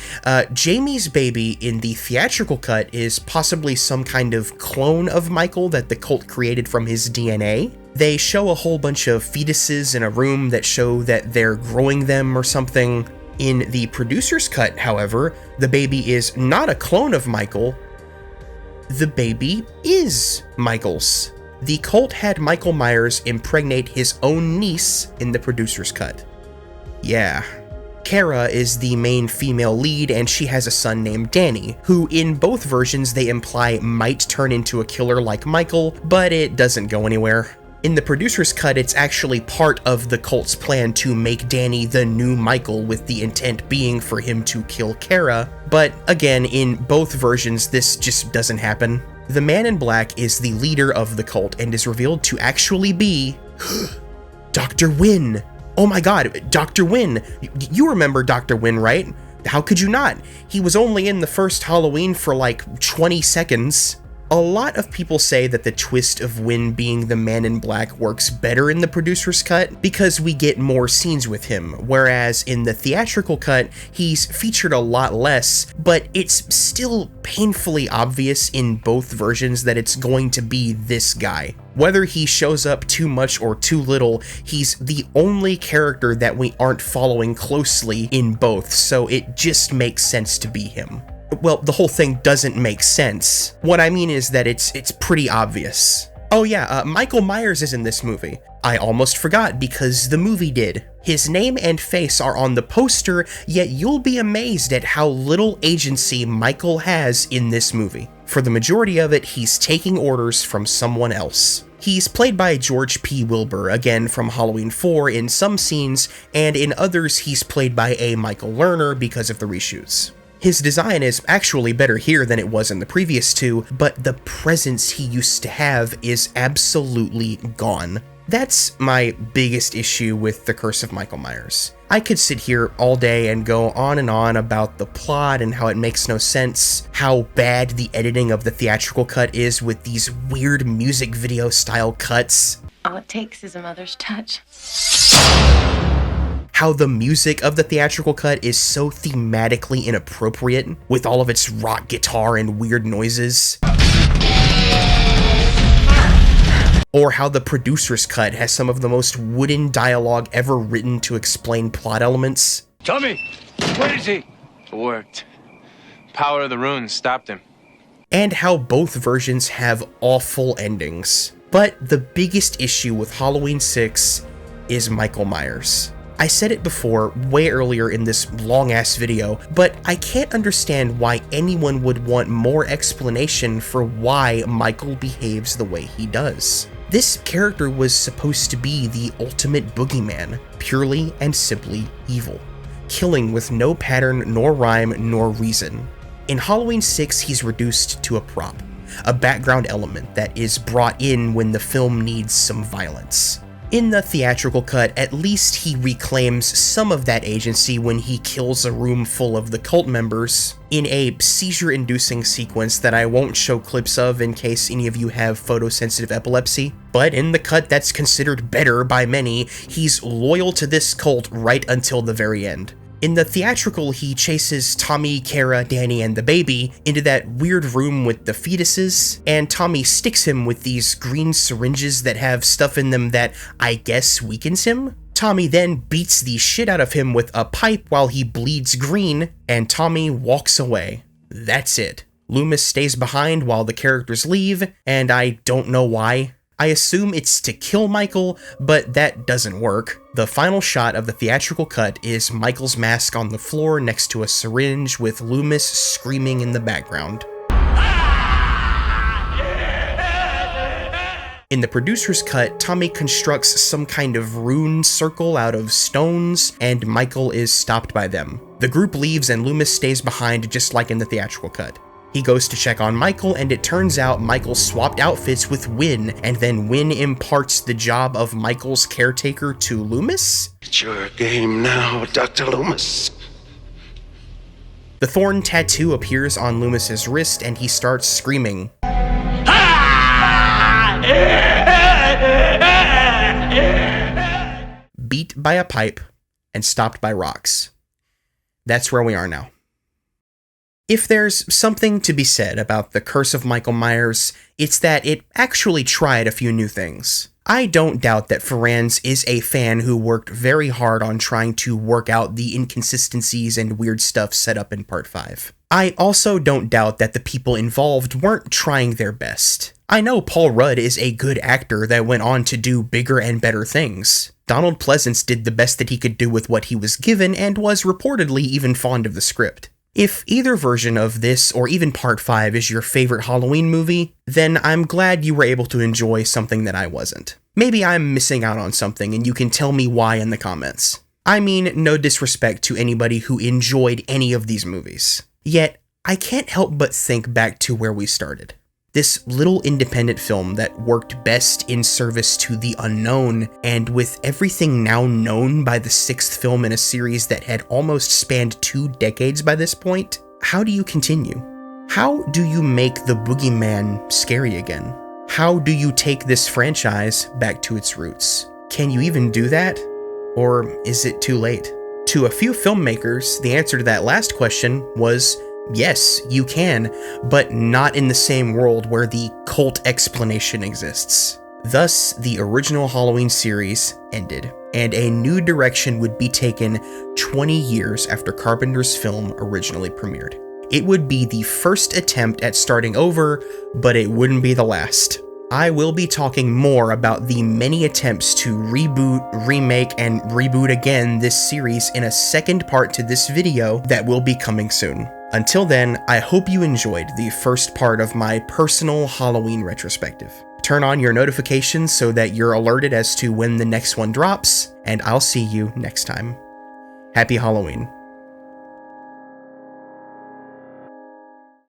Jamie's baby in the theatrical cut is possibly some kind of clone of Michael that the cult created from his DNA. They show a whole bunch of fetuses in a room that show that they're growing them or something. In the producer's cut, however, the baby is not a clone of Michael. The baby is Michael's. The cult had Michael Myers impregnate his own niece in the producer's cut. Yeah. Kara is the main female lead, and she has a son named Danny, who in both versions they imply might turn into a killer like Michael, but it doesn't go anywhere. In the producer's cut, it's actually part of the cult's plan to make Danny the new Michael, with the intent being for him to kill Kara, but again, in both versions this just doesn't happen. The Man in Black is the leader of the cult and is revealed to actually be Dr. Wynn. Oh my god, Dr. Wynn! You remember Dr. Wynn, right? How could you not? He was only in the first Halloween for like 20 seconds. A lot of people say that the twist of Wynn being the Man in Black works better in the producer's cut because we get more scenes with him, whereas in the theatrical cut, he's featured a lot less, but it's still painfully obvious in both versions that it's going to be this guy. Whether he shows up too much or too little, he's the only character that we aren't following closely in both, so it just makes sense to be him. Well, the whole thing doesn't make sense. What I mean is that it's pretty obvious. Oh yeah, Michael Myers is in this movie. I almost forgot because the movie did. His name and face are on the poster, yet you'll be amazed at how little agency Michael has in this movie. For the majority of it, he's taking orders from someone else. He's played by George P. Wilbur, again from Halloween 4 in some scenes, and in others he's played by a Michael Lerner because of the reshoots. His design is actually better here than it was in the previous two, but the presence he used to have is absolutely gone. That's my biggest issue with The Curse of Michael Myers. I could sit here all day and go on and on about the plot and how it makes no sense, how bad the editing of the theatrical cut is with these weird music video style cuts. All it takes is a mother's touch. How the music of the theatrical cut is so thematically inappropriate, with all of its rock guitar and weird noises. Or how the producer's cut has some of the most wooden dialogue ever written to explain plot elements. Tommy, where is he? It worked. Power of the runes stopped him. And how both versions have awful endings. But the biggest issue with Halloween 6 is Michael Myers. I said it before, way earlier in this long-ass video, but I can't understand why anyone would want more explanation for why Michael behaves the way he does. This character was supposed to be the ultimate boogeyman, purely and simply evil, killing with no pattern, nor rhyme, nor reason. In Halloween 6, he's reduced to a prop, a background element that is brought in when the film needs some violence. In the theatrical cut, at least he reclaims some of that agency when he kills a room full of the cult members in a seizure-inducing sequence that I won't show clips of in case any of you have photosensitive epilepsy. But in the cut that's considered better by many, he's loyal to this cult right until the very end. In the theatrical, he chases Tommy, Kara, Danny, and the baby into that weird room with the fetuses, and Tommy sticks him with these green syringes that have stuff in them that I guess weakens him. Tommy then beats the shit out of him with a pipe while he bleeds green, and Tommy walks away. That's it. Loomis stays behind while the characters leave, and I don't know why. I assume it's to kill Michael, but that doesn't work. The final shot of the theatrical cut is Michael's mask on the floor next to a syringe with Loomis screaming in the background. In the producer's cut, Tommy constructs some kind of rune circle out of stones, and Michael is stopped by them. The group leaves and Loomis stays behind just like in the theatrical cut. He goes to check on Michael, and it turns out Michael swapped outfits with Wynn, and then Wynn imparts the job of Michael's caretaker to Loomis? It's your game now, Dr. Loomis. The thorn tattoo appears on Loomis's wrist, and he starts screaming. Beat by a pipe and stopped by rocks. That's where we are now. If there's something to be said about The Curse of Michael Myers, it's that it actually tried a few new things. I don't doubt that Ferrans is a fan who worked very hard on trying to work out the inconsistencies and weird stuff set up in Part 5. I also don't doubt that the people involved weren't trying their best. I know Paul Rudd is a good actor that went on to do bigger and better things. Donald Pleasance did the best that he could do with what he was given and was reportedly even fond of the script. If either version of this, or even Part 5, is your favorite Halloween movie, then I'm glad you were able to enjoy something that I wasn't. Maybe I'm missing out on something and you can tell me why in the comments. I mean, no disrespect to anybody who enjoyed any of these movies. Yet, I can't help but think back to where we started. This little independent film that worked best in service to the unknown, and with everything now known by the 6th film in a series that had almost spanned 2 decades by this point, how do you continue? How do you make the Boogeyman scary again? How do you take this franchise back to its roots? Can you even do that? Or is it too late? To a few filmmakers, the answer to that last question was yes, you can, but not in the same world where the cult explanation exists. Thus, the original Halloween series ended, and a new direction would be taken 20 years after Carpenter's film originally premiered. It would be the first attempt at starting over, but it wouldn't be the last. I will be talking more about the many attempts to reboot, remake, and reboot again this series in a second part to this video that will be coming soon. Until then, I hope you enjoyed the first part of my personal Halloween retrospective. Turn on your notifications so that you're alerted as to when the next one drops, and I'll see you next time. Happy Halloween.